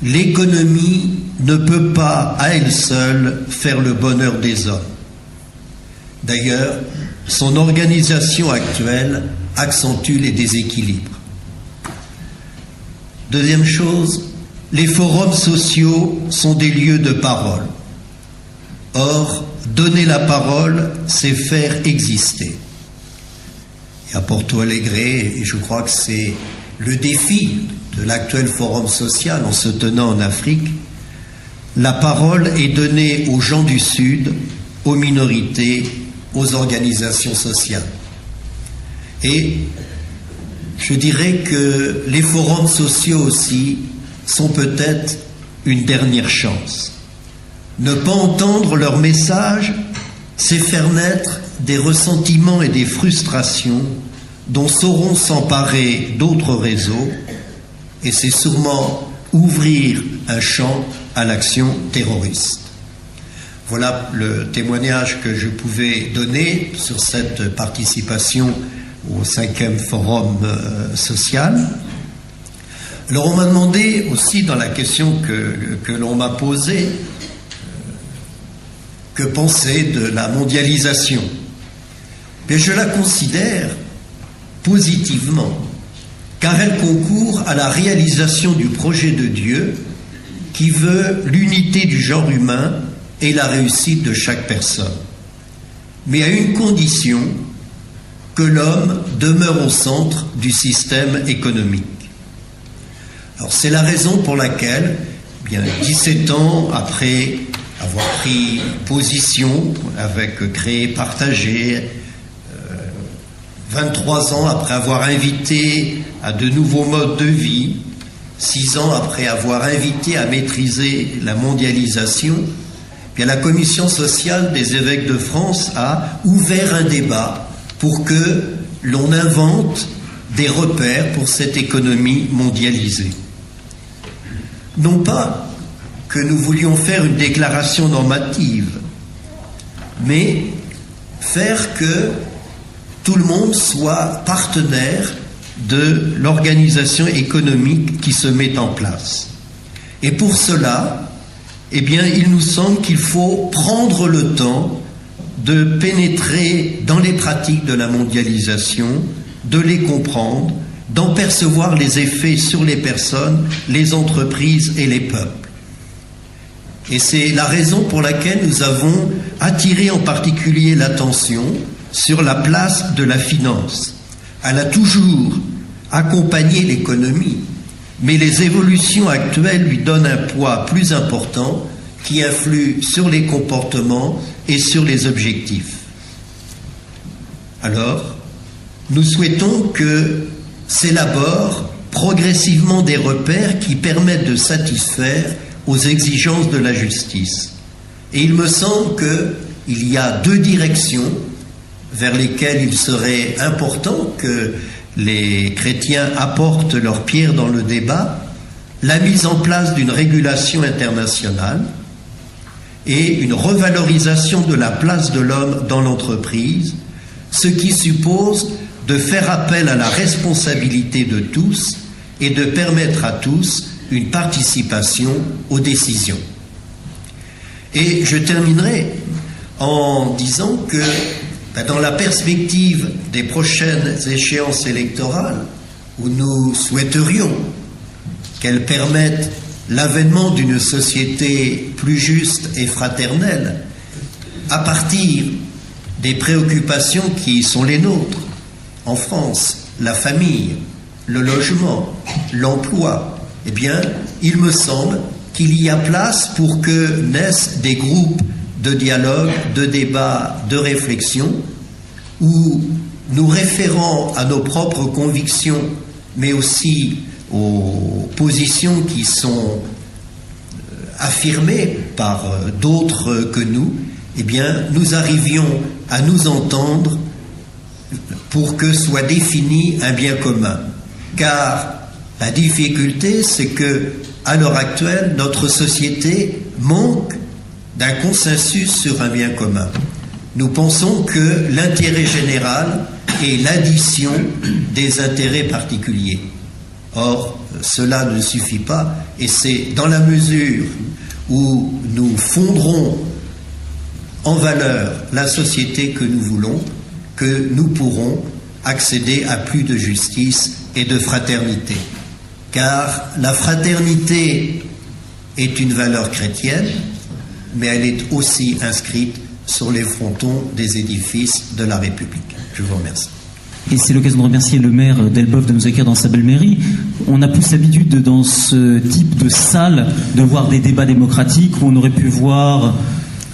L'économie ne peut pas, à elle seule, faire le bonheur des hommes. D'ailleurs, son organisation actuelle accentue les déséquilibres. Deuxième chose, les forums sociaux sont des lieux de parole. Or, donner la parole, c'est faire exister. Et à Porto Alegre, et je crois que c'est le défi de l'actuel forum social en se tenant en Afrique, la parole est donnée aux gens du Sud, aux minorités, aux organisations sociales. Et je dirais que les forums sociaux aussi sont peut-être une dernière chance. Ne pas entendre leur message c'est faire naître des ressentiments et des frustrations dont sauront s'emparer d'autres réseaux, et c'est sûrement ouvrir un champ à l'action terroriste. Voilà le témoignage que je pouvais donner sur cette participation au 5e Forum social. Alors on m'a demandé aussi, dans la question que l'on m'a posée, que penser de la mondialisation. Mais je la considère positivement, car elle concourt à la réalisation du projet de Dieu qui veut l'unité du genre humain et la réussite de chaque personne. Mais à une condition, que l'homme demeure au centre du système économique. Alors c'est la raison pour laquelle, bien 17 ans après avoir pris position avec Créer, Partager, 23 ans après avoir invité à de nouveaux modes de vie, 6 ans après avoir invité à maîtriser la mondialisation, bien la Commission sociale des évêques de France a ouvert un débat pour que l'on invente des repères pour cette économie mondialisée. Non pas que nous voulions faire une déclaration normative, mais faire que tout le monde soit partenaire de l'organisation économique qui se met en place. Et pour cela, eh bien, il nous semble qu'il faut prendre le temps de pénétrer dans les pratiques de la mondialisation, de les comprendre, d'en percevoir les effets sur les personnes, les entreprises et les peuples. Et c'est la raison pour laquelle nous avons attiré en particulier l'attention sur la place de la finance. Elle a toujours accompagné l'économie, mais les évolutions actuelles lui donnent un poids plus important qui influe sur les comportements et sur les objectifs. Alors, nous souhaitons que s'élaborent progressivement des repères qui permettent de satisfaire aux exigences de la justice. Et il me semble qu'il y a 2 directions vers lesquelles il serait important que les chrétiens apportent leur pierre dans le débat: la mise en place d'une régulation internationale et une revalorisation de la place de l'homme dans l'entreprise, ce qui suppose de faire appel à la responsabilité de tous et de permettre à tous une participation aux décisions. Et je terminerai en disant que dans la perspective des prochaines échéances électorales, où nous souhaiterions qu'elles permettent l'avènement d'une société plus juste et fraternelle, à partir des préoccupations qui sont les nôtres, en France, la famille, le logement, l'emploi, eh bien, il me semble qu'il y a place pour que naissent des groupes de dialogue, de débat, de réflexion, où nous référant à nos propres convictions, mais aussi aux positions qui sont affirmées par d'autres que nous, eh bien, nous arrivions à nous entendre pour que soit défini un bien commun. Car la difficulté, c'est que, à l'heure actuelle, notre société manque d'un consensus sur un bien commun. Nous pensons que l'intérêt général est l'addition des intérêts particuliers. Or, cela ne suffit pas, et c'est dans la mesure où nous fondrons en valeur la société que nous voulons que nous pourrons accéder à plus de justice et de fraternité. Car la fraternité est une valeur chrétienne, mais elle est aussi inscrite sur les frontons des édifices de la République. Je vous remercie. Et c'est l'occasion de remercier le maire d'Elbeuf de nous accueillir dans sa belle mairie. On a plus l'habitude dans ce type de salle de voir des débats démocratiques où on aurait pu voir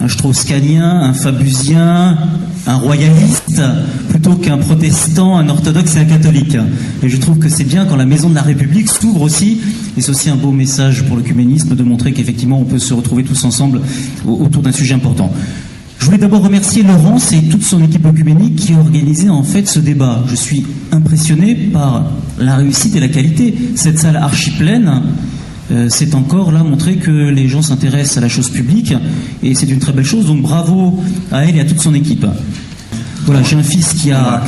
un strauss-kahnien, un fabusien, un royaliste, plutôt qu'un protestant, un orthodoxe et un catholique. Et je trouve que c'est bien quand la maison de la République s'ouvre aussi, et c'est aussi un beau message pour l'œcuménisme de montrer qu'effectivement on peut se retrouver tous ensemble autour d'un sujet important. Je voulais d'abord remercier Laurence et toute son équipe œcuménique qui a organisé en fait ce débat. Je suis impressionné par la réussite et la qualité. Cette salle archi pleine, c'est encore là montrer que les gens s'intéressent à la chose publique et c'est une très belle chose. Donc bravo à elle et à toute son équipe. Voilà, j'ai un fils qui a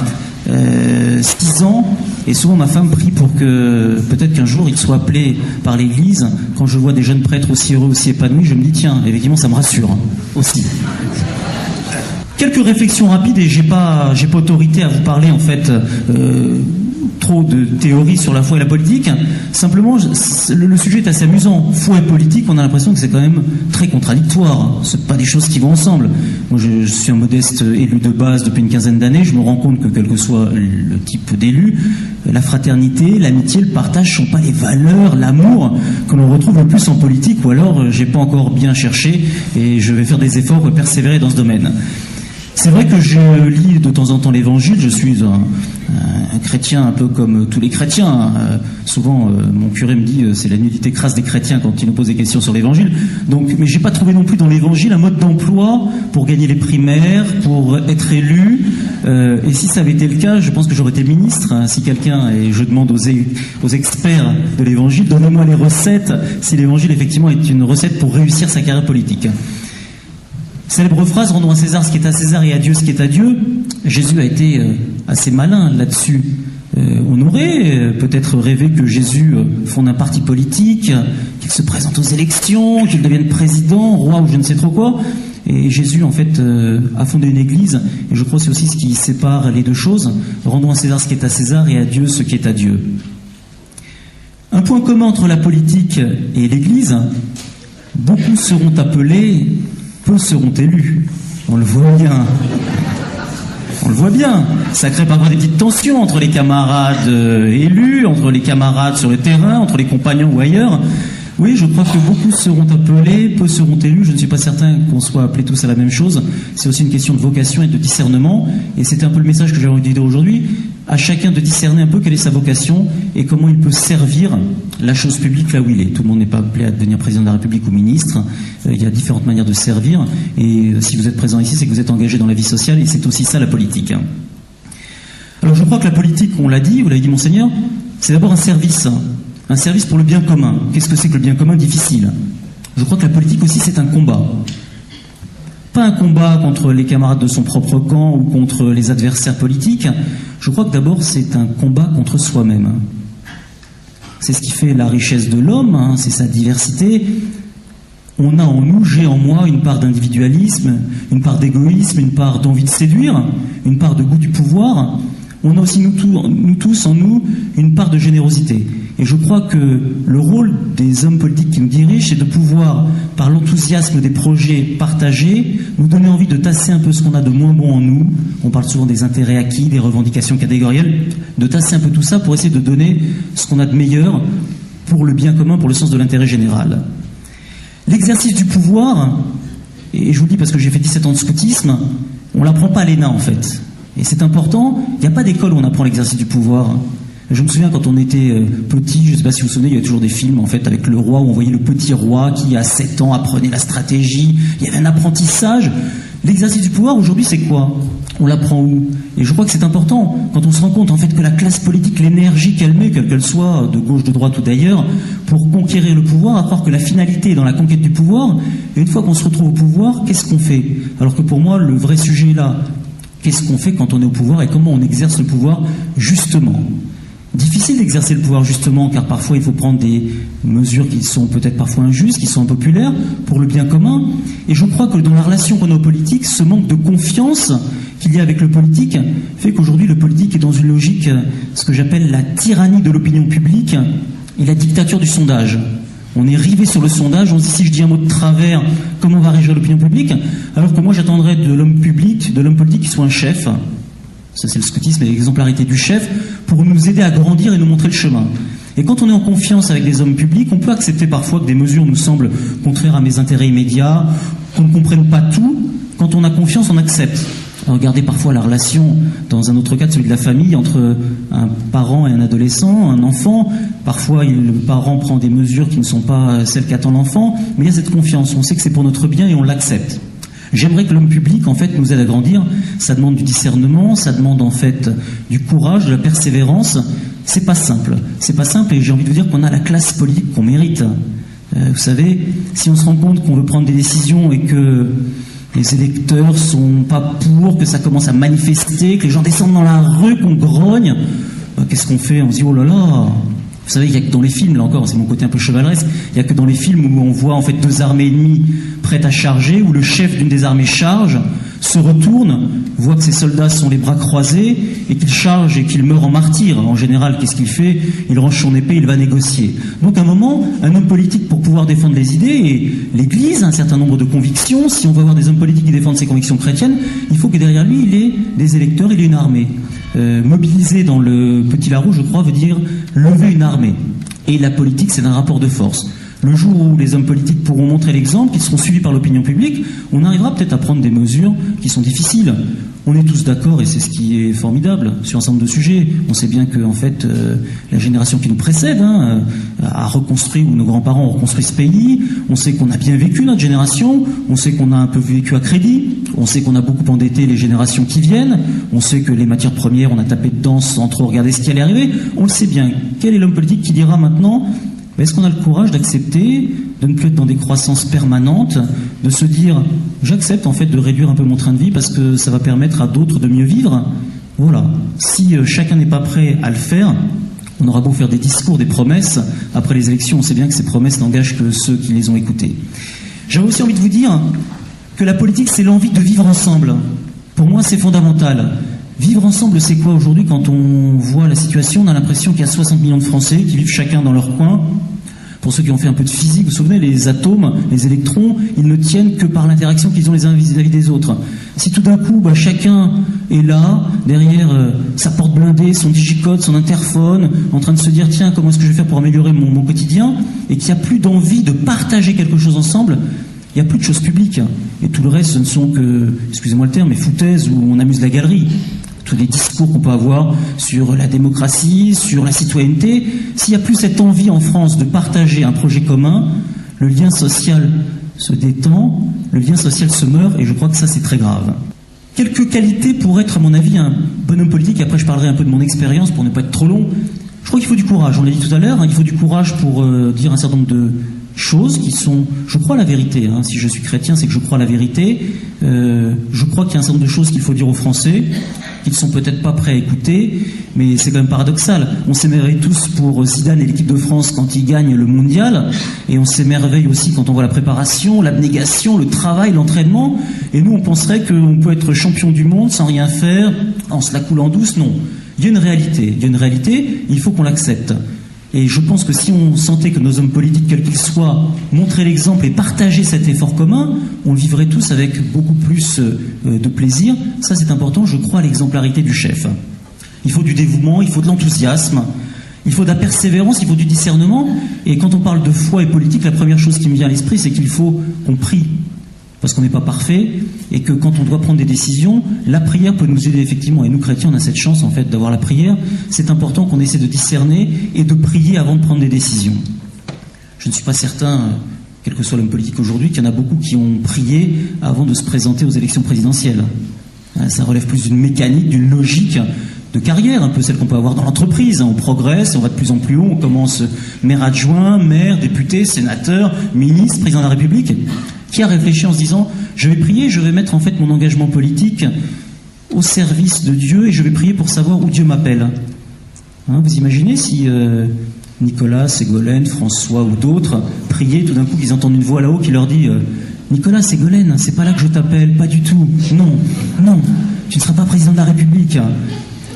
6 ans et souvent ma femme prie pour que peut-être qu'un jour il soit appelé par l'Église. Quand je vois des jeunes prêtres aussi heureux, aussi épanouis, je me dis tiens, effectivement ça me rassure aussi. Quelques réflexions rapides et j'ai pas autorité à vous parler en fait trop de théories sur la foi et la politique. Simplement, le sujet est assez amusant. Foi et politique, on a l'impression que c'est quand même très contradictoire. C'est pas des choses qui vont ensemble. Moi, je suis un modeste élu de base depuis une quinzaine d'années. Je me rends compte que quel que soit le type d'élu, la fraternité, l'amitié, le partage sont pas les valeurs, l'amour que l'on retrouve le plus en politique. Ou alors, j'ai pas encore bien cherché et je vais faire des efforts pour persévérer dans ce domaine. C'est vrai que je lis de temps en temps l'Évangile, je suis un chrétien un peu comme tous les chrétiens. Souvent, mon curé me dit c'est la nudité crasse des chrétiens quand ils nous posent des questions sur l'Évangile. Donc, mais j'ai pas trouvé non plus dans l'Évangile un mode d'emploi pour gagner les primaires, pour être élu. Et si ça avait été le cas, je pense que j'aurais été ministre. Si quelqu'un, et je demande aux experts de l'Évangile, donnez-moi les recettes si l'Évangile effectivement est une recette pour réussir sa carrière politique. Célèbre phrase, rendons à César ce qui est à César et à Dieu ce qui est à Dieu. Jésus a été assez malin là-dessus. On aurait peut-être rêvé que Jésus fonde un parti politique, qu'il se présente aux élections, qu'il devienne président, roi ou je ne sais trop quoi. Et Jésus, en fait, a fondé une église. Et je crois que c'est aussi ce qui sépare les deux choses. Rendons à César ce qui est à César et à Dieu ce qui est à Dieu. Un point commun entre la politique et l'église, beaucoup seront appelés, peu seront élus. On le voit bien. On le voit bien. Ça crée parfois des petites tensions entre les camarades élus, entre les camarades sur le terrain, entre les compagnons ou ailleurs. Oui, je crois que beaucoup seront appelés, peu seront élus. Je ne suis pas certain qu'on soit appelés tous à la même chose. C'est aussi une question de vocation et de discernement. Et c'était un peu le message que j'avais envie de dire aujourd'hui. À chacun de discerner un peu quelle est sa vocation et comment il peut servir la chose publique là où il est. Tout le monde n'est pas appelé à devenir président de la République ou ministre. Il y a différentes manières de servir. Et si vous êtes présent ici, c'est que vous êtes engagé dans la vie sociale et c'est aussi ça la politique. Alors je crois que la politique, on l'a dit, vous l'avez dit Monseigneur, c'est d'abord un service. Un service pour le bien commun. Qu'est-ce que c'est que le bien commun? Difficile. Je crois que la politique aussi, c'est un combat. Pas un combat contre les camarades de son propre camp ou contre les adversaires politiques. Je crois que d'abord, c'est un combat contre soi-même. C'est ce qui fait la richesse de l'homme, c'est sa diversité. On a en nous, j'ai en moi, une part d'individualisme, une part d'égoïsme, une part d'envie de séduire, une part de goût du pouvoir. On a aussi, nous tous, en nous, une part de générosité. Et je crois que le rôle des hommes politiques qui nous dirigent, c'est de pouvoir, par l'enthousiasme des projets partagés, nous donner envie de tasser un peu ce qu'on a de moins bon en nous. On parle souvent des intérêts acquis, des revendications catégorielles, de tasser un peu tout ça pour essayer de donner ce qu'on a de meilleur pour le bien commun, pour le sens de l'intérêt général. L'exercice du pouvoir, et je vous le dis parce que j'ai fait 17 ans de scoutisme, on ne l'apprend pas à l'ENA en fait. Et c'est important, il n'y a pas d'école où on apprend l'exercice du pouvoir. Je me souviens quand on était petit, je ne sais pas si vous vous souvenez, il y avait toujours des films en fait avec le roi où on voyait le petit roi qui à 7 ans apprenait la stratégie, il y avait un apprentissage. L'exercice du pouvoir aujourd'hui c'est quoi? On l'apprend où? Et je crois que c'est important quand on se rend compte en fait que la classe politique, l'énergie qu'elle met, quelle qu'elle soit, de gauche, de droite ou d'ailleurs, pour conquérir le pouvoir, à croire que la finalité est dans la conquête du pouvoir, et une fois qu'on se retrouve au pouvoir, qu'est-ce qu'on fait? Alors que pour moi le vrai sujet est là. Qu'est-ce qu'on fait quand on est au pouvoir et comment on exerce le pouvoir justement? Difficile d'exercer le pouvoir justement, car parfois il faut prendre des mesures qui sont peut-être parfois injustes, qui sont impopulaires, pour le bien commun. Et je crois que dans la relation qu'on a aux politiques, ce manque de confiance qu'il y a avec le politique fait qu'aujourd'hui le politique est dans une logique, ce que j'appelle la tyrannie de l'opinion publique et la dictature du sondage. On est rivé sur le sondage, on se dit si je dis un mot de travers, comment on va régir l'opinion publique? Alors que moi j'attendrais de l'homme public, de l'homme politique qui soit un chef. Ça c'est le scoutisme et l'exemplarité du chef pour nous aider à grandir et nous montrer le chemin. Et quand on est en confiance avec des hommes publics, on peut accepter parfois que des mesures nous semblent contraires à mes intérêts immédiats, qu'on ne comprenne pas tout. Quand on a confiance, on accepte. Regardez parfois la relation, dans un autre cas, celui de la famille, entre un parent et un adolescent, un enfant. Parfois, le parent prend des mesures qui ne sont pas celles qu'attend l'enfant, mais il y a cette confiance. On sait que c'est pour notre bien et on l'accepte. J'aimerais que l'homme public, en fait, nous aide à grandir. Ça demande du discernement, ça demande, en fait, du courage, de la persévérance. C'est pas simple. C'est pas simple, et j'ai envie de vous dire qu'on a la classe politique qu'on mérite. Vous savez, si on se rend compte qu'on veut prendre des décisions et que les électeurs sont pas pour, que ça commence à manifester, que les gens descendent dans la rue, qu'on grogne, qu'est-ce qu'on fait? On se dit, oh là là. Vous savez, il n'y a que dans les films, là encore, c'est mon côté un peu chevaleresque, il n'y a que dans les films où on voit en fait 2 armées ennemies prêtes à charger, où le chef d'une des armées charge, se retourne, voit que ses soldats sont les bras croisés, et qu'il charge et qu'il meurt en martyr. En général, qu'est-ce qu'il fait? Il range son épée, il va négocier. Donc à un moment, un homme politique, pour pouvoir défendre les idées, et l'Église a un certain nombre de convictions, si on veut avoir des hommes politiques qui défendent ses convictions chrétiennes, il faut que derrière lui, il ait des électeurs, il ait une armée. Mobiliser dans le Petit Larue, je crois, veut dire lever une armée. Et la politique, c'est un rapport de force. Le jour où les hommes politiques pourront montrer l'exemple, qu'ils seront suivis par l'opinion publique, on arrivera peut-être à prendre des mesures qui sont difficiles. On est tous d'accord, et c'est ce qui est formidable, sur un certain nombre de sujets. On sait bien que, en fait, la génération qui nous précède a reconstruit, ou nos grands-parents ont reconstruit ce pays. On sait qu'on a bien vécu, notre génération. On sait qu'on a un peu vécu à crédit. On sait qu'on a beaucoup endetté les générations qui viennent. On sait que les matières premières, on a tapé dedans sans trop regarder ce qui allait arriver. On le sait bien. Quel est l'homme politique qui dira maintenant, est-ce qu'on a le courage d'accepter, de ne plus être dans des croissances permanentes, de se dire, j'accepte en fait de réduire un peu mon train de vie parce que ça va permettre à d'autres de mieux vivre? Voilà. Si chacun n'est pas prêt à le faire, on aura beau faire des discours, des promesses, après les élections, on sait bien que ces promesses n'engagent que ceux qui les ont écoutées. J'avais aussi envie de vous dire que la politique, c'est l'envie de vivre ensemble. Pour moi, c'est fondamental. Vivre ensemble, c'est quoi aujourd'hui? Quand on voit la situation, on a l'impression qu'il y a 60 millions de Français qui vivent chacun dans leur coin. Pour ceux qui ont fait un peu de physique, vous vous souvenez, les atomes, les électrons, ils ne tiennent que par l'interaction qu'ils ont les uns vis-à-vis des autres. Si tout d'un coup, chacun est là, derrière sa porte blindée, son digicode, son interphone, en train de se dire, tiens, comment est-ce que je vais faire pour améliorer mon quotidien, et qu'il n'y a plus d'envie de partager quelque chose ensemble, il n'y a plus de choses publiques. Et tout le reste, ce ne sont que, excusez-moi le terme, mais foutaises où on amuse la galerie. Tous les discours qu'on peut avoir sur la démocratie, sur la citoyenneté. S'il n'y a plus cette envie en France de partager un projet commun, le lien social se détend, le lien social se meurt, et je crois que ça, c'est très grave. Quelques qualités pour être, à mon avis, un bon homme politique. Après, je parlerai un peu de mon expérience pour ne pas être trop long. Je crois qu'il faut du courage, on l'a dit tout à l'heure, il faut du courage pour dire un certain nombre de choses qui sont, je crois, la vérité. Si je suis chrétien, c'est que je crois la vérité. Je crois qu'il y a un certain nombre de choses qu'il faut dire aux Français, qu'ils ne sont peut-être pas prêts à écouter, mais c'est quand même paradoxal. On s'émerveille tous pour Zidane et l'équipe de France quand ils gagnent le mondial, et on s'émerveille aussi quand on voit la préparation, l'abnégation, le travail, l'entraînement, et nous on penserait qu'on peut être champion du monde sans rien faire, en se la coulant douce. Non. Il y a une réalité, il faut qu'on l'accepte. Et je pense que si on sentait que nos hommes politiques, quels qu'ils soient, montraient l'exemple et partageaient cet effort commun, on le vivrait tous avec beaucoup plus de plaisir. Ça, c'est important, je crois à l'exemplarité du chef. Il faut du dévouement, il faut de l'enthousiasme, il faut de la persévérance, il faut du discernement. Et quand on parle de foi et politique, la première chose qui me vient à l'esprit, c'est qu'il faut qu'on prie. Parce qu'on n'est pas parfait, et que quand on doit prendre des décisions, la prière peut nous aider effectivement. Et nous, chrétiens, on a cette chance en fait d'avoir la prière. C'est important qu'on essaie de discerner et de prier avant de prendre des décisions. Je ne suis pas certain, quel que soit l'homme politique aujourd'hui, qu'il y en a beaucoup qui ont prié avant de se présenter aux élections présidentielles. Ça relève plus d'une mécanique, d'une logique de carrière, un peu celle qu'on peut avoir dans l'entreprise. On progresse, on va de plus en plus haut, on commence maire adjoint, maire, député, sénateur, ministre, président de la République. Qui a réfléchi en se disant, je vais prier, je vais mettre en fait mon engagement politique au service de Dieu et je vais prier pour savoir où Dieu m'appelle. Vous imaginez si Nicolas, Ségolène, François ou d'autres priaient, tout d'un coup qu'ils entendent une voix là-haut qui leur dit Nicolas, Ségolène, c'est pas là que je t'appelle, pas du tout. Non, tu ne seras pas président de la République.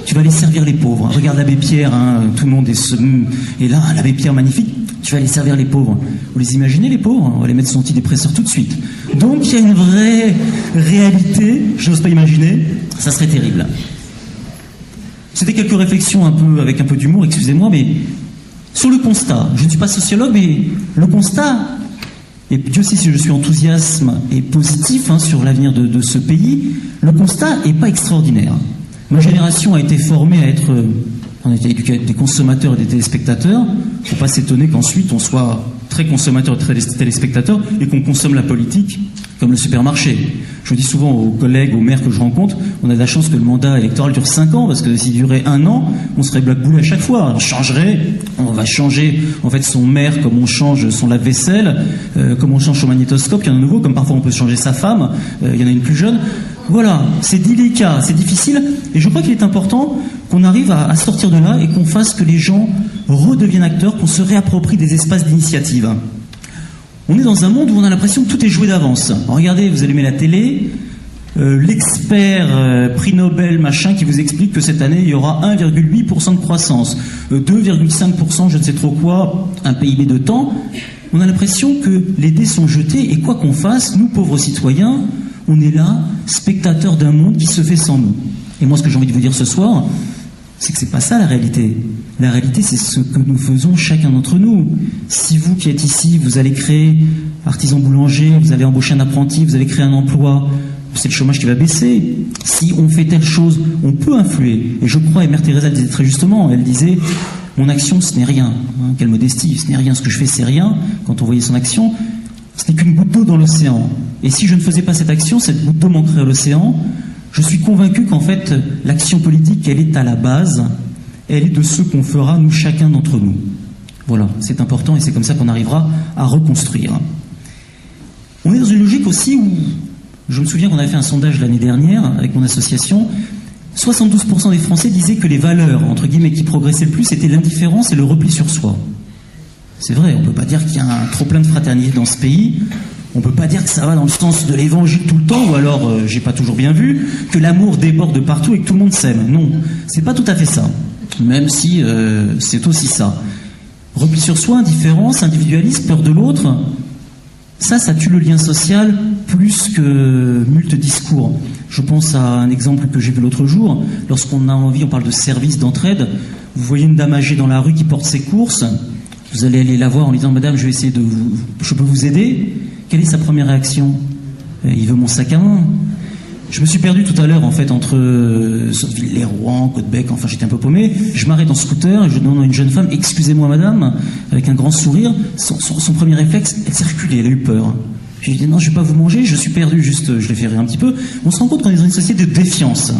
Tu vas aller servir les pauvres. Regarde l'abbé Pierre, tout le monde est là, l'abbé Pierre magnifique. Tu vas aller servir les pauvres. Vous les imaginez, les pauvres? On va les mettre sous antidépresseurs tout de suite. Donc il y a une vraie réalité, je n'ose pas imaginer, ça serait terrible. C'était quelques réflexions avec un peu d'humour, excusez-moi, mais sur le constat, je ne suis pas sociologue, mais le constat, et Dieu sait si je suis enthousiaste et positif sur l'avenir de ce pays, le constat n'est pas extraordinaire. Ma génération a été formée à être... On a été éduqués avec des consommateurs et des téléspectateurs. Il ne faut pas s'étonner qu'ensuite on soit très consommateur et très téléspectateur et qu'on consomme la politique comme le supermarché. Je dis souvent aux collègues, aux maires que je rencontre, on a de la chance que le mandat électoral dure 5 ans, parce que s'il durait 1 an, on serait blackboulé à chaque fois. On va changer en fait son maire comme on change son lave-vaisselle, comme on change son magnétoscope, il y en a un nouveau, comme parfois on peut changer sa femme, il y en a une plus jeune. Voilà, c'est délicat, c'est difficile, et je crois qu'il est important qu'on arrive à sortir de là et qu'on fasse que les gens redeviennent acteurs, qu'on se réapproprie des espaces d'initiative. On est dans un monde où on a l'impression que tout est joué d'avance. Regardez, vous allumez la télé, l'expert prix Nobel machin qui vous explique que cette année il y aura 1,8% de croissance, 2,5% je ne sais trop quoi, un PIB de temps. On a l'impression que les dés sont jetés et quoi qu'on fasse, nous pauvres citoyens, on est là, spectateurs d'un monde qui se fait sans nous. Et moi ce que j'ai envie de vous dire ce soir, c'est que c'est pas ça la réalité. La réalité, c'est ce que nous faisons chacun d'entre nous. Si vous qui êtes ici, vous allez créer artisan boulanger, vous allez embaucher un apprenti, vous allez créer un emploi, c'est le chômage qui va baisser. Si on fait telle chose, on peut influer. Et je crois, et Mère Teresa le disait très justement, elle disait « Mon action, ce n'est rien. » Quelle modestie, ce n'est rien. Ce que je fais, c'est rien. Quand on voyait son action, ce n'est qu'une goutte d'eau dans l'océan. Et si je ne faisais pas cette action, cette goutte d'eau manquerait à l'océan. Je suis convaincu qu'en fait, l'action politique, elle est à la base, elle est de ce qu'on fera, nous, chacun d'entre nous. Voilà, c'est important et c'est comme ça qu'on arrivera à reconstruire. On est dans une logique aussi où, je me souviens qu'on avait fait un sondage l'année dernière avec mon association, 72% des Français disaient que les valeurs, entre guillemets, qui progressaient le plus, étaient l'indifférence et le repli sur soi. C'est vrai, on ne peut pas dire qu'il y a un trop-plein de fraternité dans ce pays. On ne peut pas dire que ça va dans le sens de l'évangile tout le temps, ou alors, j'ai pas toujours bien vu, que l'amour déborde de partout et que tout le monde s'aime. Non, c'est pas tout à fait ça. Même si c'est aussi ça. Repli sur soi, indifférence, individualisme, peur de l'autre, ça tue le lien social plus que moult discours. Je pense à un exemple que j'ai vu l'autre jour. Lorsqu'on a envie, on parle de service, d'entraide. Vous voyez une dame âgée dans la rue qui porte ses courses. Vous allez aller la voir en lui disant « Madame, je vais essayer je peux vous aider ?» Quelle est sa première réaction ? Il veut mon sac à main. Je me suis perdu tout à l'heure, en fait, entre Sotteville-les-Rouen, Côte-Bec, enfin j'étais un peu paumé. Je m'arrête en scooter et je demande à une jeune femme « Excusez-moi madame », avec un grand sourire. Son premier réflexe, elle s'est reculée, elle a eu peur. J'ai dit « Non, je ne vais pas vous manger, je suis perdu, juste, je l'ai fait rire un petit peu ». On se rend compte qu'on est dans une société de défiance.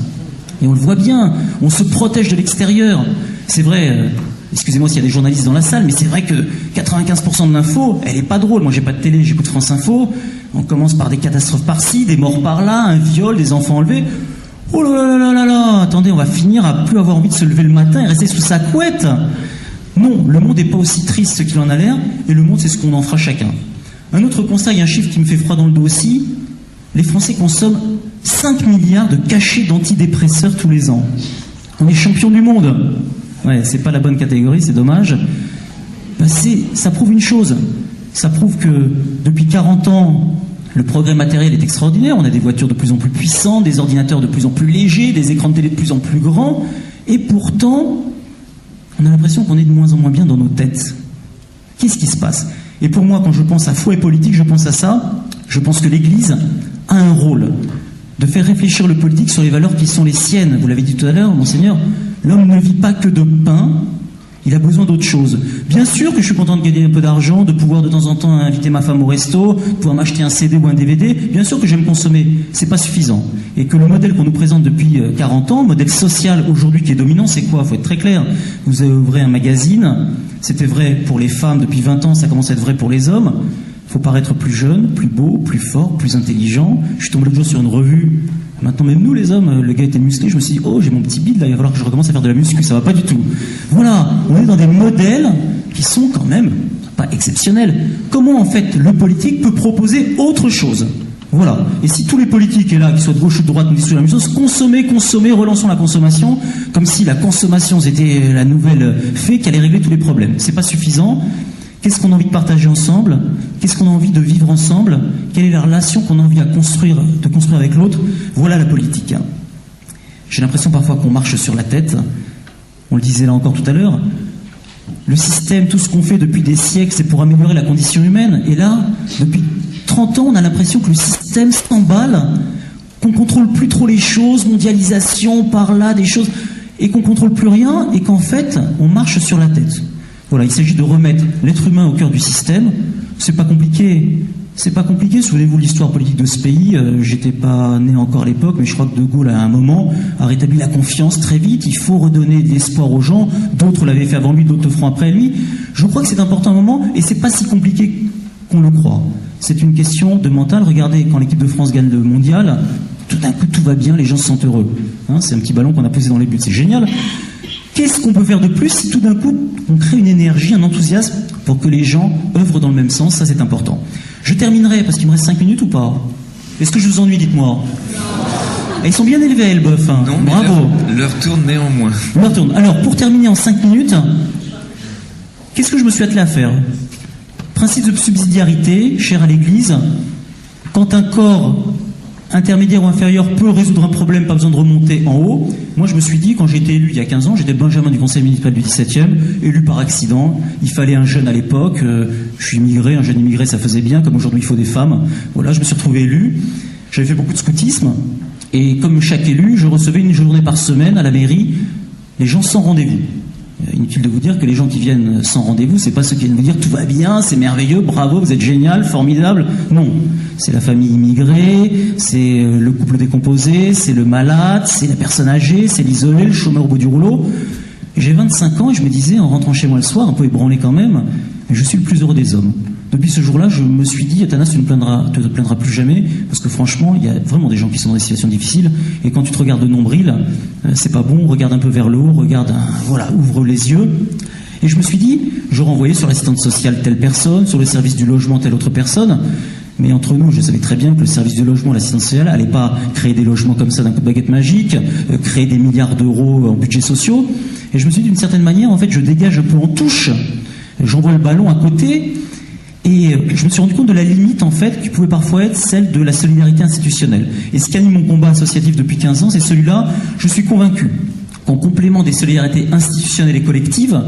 Et on le voit bien, on se protège de l'extérieur. C'est vrai... Excusez-moi s'il y a des journalistes dans la salle, mais c'est vrai que 95% de l'info, elle est pas drôle. Moi, j'ai pas de télé, j'écoute France Info. On commence par des catastrophes par-ci, des morts par-là, un viol, des enfants enlevés. Oh là là là là là, attendez, on va finir à plus avoir envie de se lever le matin et rester sous sa couette. Non, le monde n'est pas aussi triste qu'il en a l'air, et le monde, c'est ce qu'on en fera chacun. Un autre constat, il y a un chiffre qui me fait froid dans le dos aussi. Les Français consomment 5 milliards de cachets d'antidépresseurs tous les ans. On est champion du monde. Ouais, c'est pas la bonne catégorie, c'est dommage. Ça prouve une chose. Ça prouve que depuis 40 ans, le progrès matériel est extraordinaire. On a des voitures de plus en plus puissantes, des ordinateurs de plus en plus légers, des écrans de télé de plus en plus grands. Et pourtant, on a l'impression qu'on est de moins en moins bien dans nos têtes. Qu'est-ce qui se passe ? Et pour moi, quand je pense à foi et politique, je pense à ça. Je pense que l'Église a un rôle de faire réfléchir le politique sur les valeurs qui sont les siennes. Vous l'avez dit tout à l'heure, Monseigneur. L'homme ne vit pas que de pain, il a besoin d'autre chose. Bien sûr que je suis content de gagner un peu d'argent, de pouvoir de temps en temps inviter ma femme au resto, de pouvoir m'acheter un CD ou un DVD. Bien sûr que j'aime consommer, c'est pas suffisant. Et que le modèle qu'on nous présente depuis 40 ans, modèle social aujourd'hui qui est dominant, c'est quoi ? Faut être très clair. Vous avez ouvert un magazine, c'était vrai pour les femmes depuis 20 ans, ça commence à être vrai pour les hommes. Faut paraître plus jeune, plus beau, plus fort, plus intelligent. Je suis tombé l'autre jour sur une revue. Maintenant, même nous, les hommes, le gars était musclé. Je me suis dit, oh, j'ai mon petit bide, là, il va falloir que je recommence à faire de la muscu. Ça va pas du tout. Voilà, on est dans des modèles qui sont quand même pas exceptionnels. Comment, en fait, le politique peut proposer autre chose ? Voilà. Et si tous les politiques, là, qu'ils soient de gauche ou de droite, nous disent la même chose, consommer, relançons la consommation, comme si la consommation, c'était la nouvelle fée qui allait régler tous les problèmes. C'est pas suffisant. Qu'est-ce qu'on a envie de partager ensemble ? Qu'est-ce qu'on a envie de vivre ensemble ? Quelle est la relation qu'on a envie de construire avec l'autre ? Voilà la politique. J'ai l'impression parfois qu'on marche sur la tête. On le disait là encore tout à l'heure. Le système, tout ce qu'on fait depuis des siècles, c'est pour améliorer la condition humaine. Et là, depuis 30 ans, on a l'impression que le système s'emballe, qu'on contrôle plus trop les choses, mondialisation, par là, des choses, et qu'on contrôle plus rien, et qu'en fait, on marche sur la tête. Voilà, il s'agit de remettre l'être humain au cœur du système. C'est pas compliqué. C'est pas compliqué, souvenez-vous de l'histoire politique de ce pays, j'étais pas né encore à l'époque, mais je crois que De Gaulle à un moment a rétabli la confiance très vite, il faut redonner de l'espoir aux gens, d'autres l'avaient fait avant lui, d'autres le feront après lui. Je crois que c'est important un moment, et c'est pas si compliqué qu'on le croit. C'est une question de mental. Regardez, quand l'équipe de France gagne le mondial, tout d'un coup tout va bien, les gens se sentent heureux. Hein, c'est un petit ballon qu'on a posé dans les buts, c'est génial. Qu'est-ce qu'on peut faire de plus si tout d'un coup on crée une énergie, un enthousiasme pour que les gens œuvrent dans le même sens? Ça c'est important. Je terminerai, parce qu'il me reste 5 minutes ou pas? Est-ce que je vous ennuie, dites-moi? Ils sont bien élevés, Elbeuf. Hein. Non, bravo. Leur tourne néanmoins. Leur tourne. Alors, pour terminer en 5 minutes, qu'est-ce que je me suis attelé à faire? Principe de subsidiarité, cher à l'Église. Quand un corps intermédiaire ou inférieur peut résoudre un problème, pas besoin de remonter en haut. Moi, je me suis dit, quand j'ai été élu il y a 15 ans, j'étais Benjamin du conseil municipal du 17e, élu par accident. Il fallait un jeune à l'époque. Je suis immigré, un jeune immigré, ça faisait bien. Comme aujourd'hui, il faut des femmes. Voilà, je me suis retrouvé élu. J'avais fait beaucoup de scoutisme. Et comme chaque élu, je recevais une journée par semaine à la mairie, les gens sans rendez-vous. Inutile de vous dire que les gens qui viennent sans rendez-vous, c'est pas ceux qui viennent vous dire tout va bien, c'est merveilleux, bravo, vous êtes génial, formidable. Non, c'est la famille immigrée, c'est le couple décomposé, c'est le malade, c'est la personne âgée, c'est l'isolé, le chômeur au bout du rouleau. J'ai 25 ans et je me disais, en rentrant chez moi le soir, un peu ébranlé quand même, je suis le plus heureux des hommes. Depuis ce jour-là, je me suis dit, Athanas, tu ne te plaindras plus jamais, parce que franchement, il y a vraiment des gens qui sont dans des situations difficiles, et quand tu te regardes de nombril, c'est pas bon, regarde un peu vers le haut, voilà, ouvre les yeux. Et je me suis dit, je renvoyais sur l'assistante sociale telle personne, sur le service du logement telle autre personne, mais entre nous, je savais très bien que le service du logement, l'assistance sociale, n'allait pas créer des logements comme ça d'un coup de baguette magique, créer des milliards d'euros en budgets sociaux, et je me suis dit, d'une certaine manière, en fait, je dégage un peu en touche, j'envoie le ballon à côté. Et je me suis rendu compte de la limite, en fait, qui pouvait parfois être celle de la solidarité institutionnelle. Et ce qui anime mon combat associatif depuis 15 ans, c'est celui-là. Je suis convaincu qu'en complément des solidarités institutionnelles et collectives,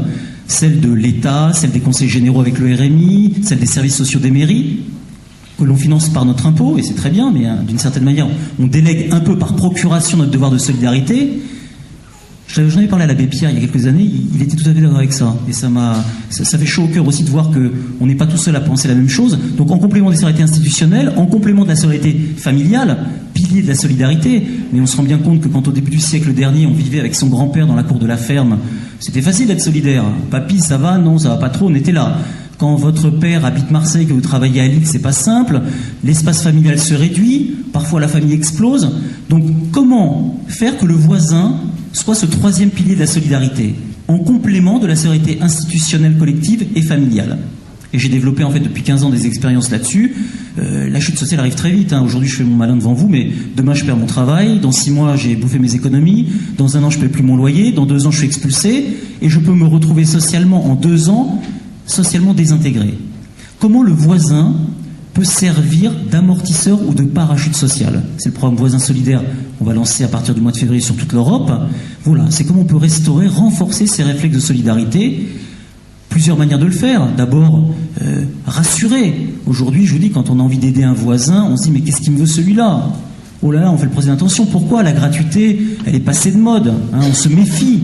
celle de l'État, celle des conseils généraux avec le RMI, celle des services sociaux des mairies, que l'on finance par notre impôt, et c'est très bien, mais d'une certaine manière, on délègue un peu par procuration notre devoir de solidarité. J'en avais parlé à l'abbé Pierre il y a quelques années, il était tout à fait d'accord avec ça. Et ça fait chaud au cœur aussi de voir qu'on n'est pas tout seul à penser la même chose. Donc en complément des solidarités institutionnelles, en complément de la solidarité familiale, pilier de la solidarité, mais on se rend bien compte que quand au début du siècle dernier, on vivait avec son grand-père dans la cour de la ferme, c'était facile d'être solidaire. Papy, ça va? Non, ça va pas trop, on était là. Quand votre père habite Marseille, que vous travaillez à Lille, c'est pas simple. L'espace familial se réduit, parfois la famille explose. Donc comment faire que le voisin soit ce troisième pilier de la solidarité, en complément de la solidarité institutionnelle, collective et familiale? Et j'ai développé en fait depuis 15 ans des expériences là-dessus. La chute sociale arrive très vite. Aujourd'hui, je fais mon malin devant vous, mais demain, je perds mon travail. Dans 6 mois, j'ai bouffé mes économies. Dans 1 an, je ne paie plus mon loyer. Dans 2 ans, je suis expulsé. Et je peux me retrouver socialement, en 2 ans, socialement désintégré. Comment le voisin peut servir d'amortisseur ou de parachute social? C'est le programme Voisin solidaire qu'on va lancer à partir du mois de février sur toute l'Europe. Voilà, c'est comment on peut restaurer, renforcer ces réflexes de solidarité. Plusieurs manières de le faire. D'abord, rassurer. Aujourd'hui, je vous dis, quand on a envie d'aider un voisin, on se dit, mais qu'est-ce qu'il me veut celui-là? Oh là là, on fait le procès d'intention. Pourquoi? La gratuité, elle est passée de mode. Hein, on se méfie.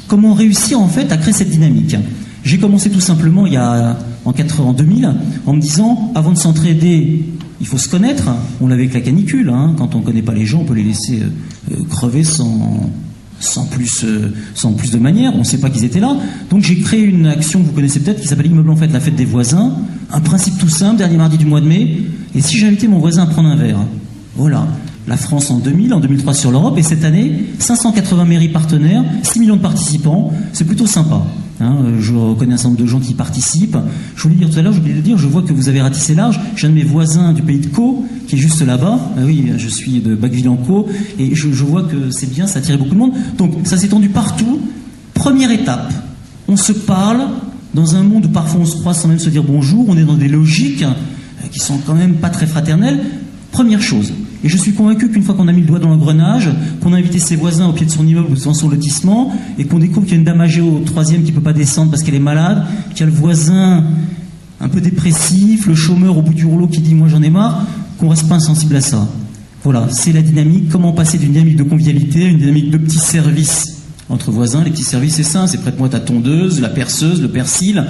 Comment réussir, en fait, à créer cette dynamique? J'ai commencé tout simplement en 2000 en me disant, avant de s'entraider, il faut se connaître. On l'avait avec la canicule. Hein. Quand on ne connaît pas les gens, on peut les laisser crever sans plus de manière. On ne sait pas qu'ils étaient là. Donc j'ai créé une action que vous connaissez peut-être qui s'appelle Immeuble en fait, la fête des voisins. Un principe tout simple, dernier mardi du mois de mai. Et si j'invitais mon voisin à prendre un verre? Voilà. La France en 2000, en 2003 sur l'Europe. Et cette année, 580 mairies partenaires, 6 millions de participants. C'est plutôt sympa. Hein, je reconnais un certain nombre de gens qui participent. Je voulais dire tout à l'heure, j'ai oublié de dire, je vois que vous avez ratissé large. J'ai un de mes voisins du pays de Caux, qui est juste là-bas. Ah oui, je suis de Bacqueville-en-Caux, et je vois que c'est bien, ça attire beaucoup de monde. Donc ça s'est étendu partout. Première étape, on se parle dans un monde où parfois on se croise sans même se dire bonjour, on est dans des logiques qui sont quand même pas très fraternelles. Première chose. Et je suis convaincu qu'une fois qu'on a mis le doigt dans l'engrenage, qu'on a invité ses voisins au pied de son immeuble ou dans son lotissement, et qu'on découvre qu'il y a une dame âgée au 3e qui ne peut pas descendre parce qu'elle est malade, qu'il y a le voisin un peu dépressif, le chômeur au bout du rouleau qui dit « moi j'en ai marre », qu'on reste pas insensible à ça. Voilà, c'est la dynamique. Comment passer d'une dynamique de convivialité à une dynamique de petits services entre voisins? Les petits services, c'est ça, c'est prête-moi ta tondeuse, la perceuse, le persil.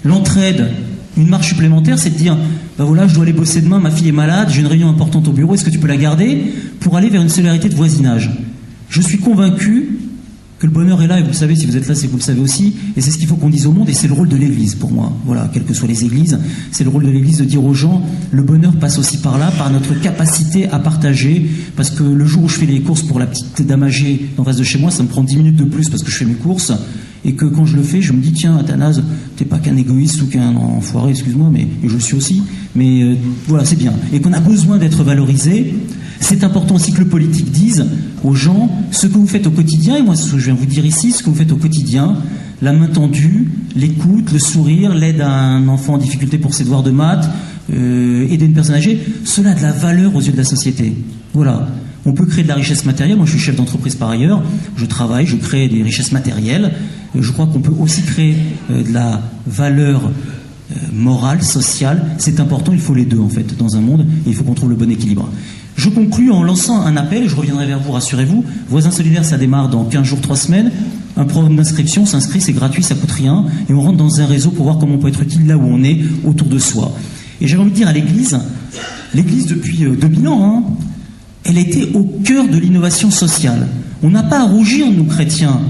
L'entraide, Une marche supplémentaire, c'est de dire, ben voilà, je dois aller bosser demain, ma fille est malade, j'ai une réunion importante au bureau, est-ce que tu peux la garder, pour aller vers une solidarité de voisinage. Je suis convaincu que le bonheur est là, et vous le savez, si vous êtes là, c'est que vous le savez aussi, et c'est ce qu'il faut qu'on dise au monde, et c'est le rôle de l'Église pour moi. Voilà, quelles que soient les églises, c'est le rôle de l'Église de dire aux gens, le bonheur passe aussi par là, par notre capacité à partager, parce que le jour où je fais les courses pour la petite dame âgée en face de chez moi, ça me prend 10 minutes de plus parce que je fais mes courses, et que quand je le fais, je me dis, tiens, Athanase, t'es pas qu'un égoïste ou qu'un enfoiré, excuse-moi, mais et je suis aussi, mais voilà, c'est bien. Et qu'on a besoin d'être valorisé. C'est important aussi que le politique dise aux gens ce que vous faites au quotidien, et moi ce que je viens vous dire ici, ce que vous faites au quotidien, la main tendue, l'écoute, le sourire, l'aide à un enfant en difficulté pour ses devoirs de maths, aider une personne âgée, cela a de la valeur aux yeux de la société. Voilà. On peut créer de la richesse matérielle, moi je suis chef d'entreprise par ailleurs, je travaille, je crée des richesses matérielles, je crois qu'on peut aussi créer de la valeur morale, sociale, c'est important, il faut les deux en fait dans un monde, et il faut qu'on trouve le bon équilibre. Je conclus en lançant un appel, et je reviendrai vers vous, rassurez-vous. Voisins solidaires, ça démarre dans 15 jours, 3 semaines. Un programme d'inscription s'inscrit, c'est gratuit, ça coûte rien. Et on rentre dans un réseau pour voir comment on peut être utile là où on est, autour de soi. Et j'avais envie de dire à l'Église depuis 2000 ans, elle a été au cœur de l'innovation sociale. On n'a pas à rougir, nous chrétiens.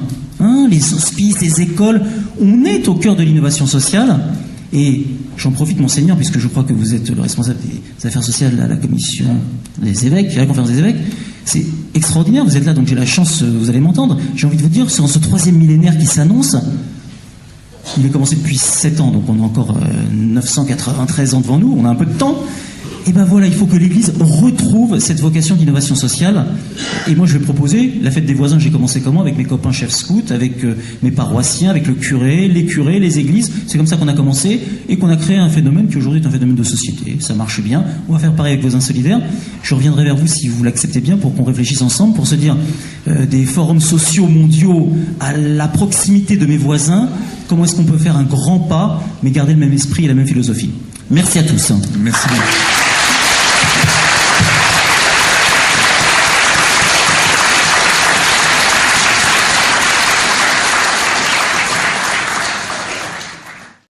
Les hospices, les écoles, on est au cœur de l'innovation sociale. Et j'en profite, Monseigneur, puisque je crois que vous êtes le responsable des affaires sociales à la commission des évêques, à la conférence des évêques. C'est extraordinaire, vous êtes là, donc j'ai la chance, vous allez m'entendre. J'ai envie de vous dire, c'est en ce 3e millénaire qui s'annonce, il est commencé depuis 7 ans, donc on a encore 993 ans devant nous, on a un peu de temps. Et ben voilà, il faut que l'Église retrouve cette vocation d'innovation sociale. Et moi, je vais proposer la fête des voisins. J'ai commencé comment? Avec mes copains chefs scouts, avec mes paroissiens, avec le curé, les églises. C'est comme ça qu'on a commencé et qu'on a créé un phénomène qui aujourd'hui est un phénomène de société. Ça marche bien. On va faire pareil avec Voisins solidaires. Je reviendrai vers vous si vous l'acceptez bien pour qu'on réfléchisse ensemble, pour se dire des forums sociaux mondiaux à la proximité de mes voisins. Comment est-ce qu'on peut faire un grand pas, mais garder le même esprit et la même philosophie? Merci à tous. Merci.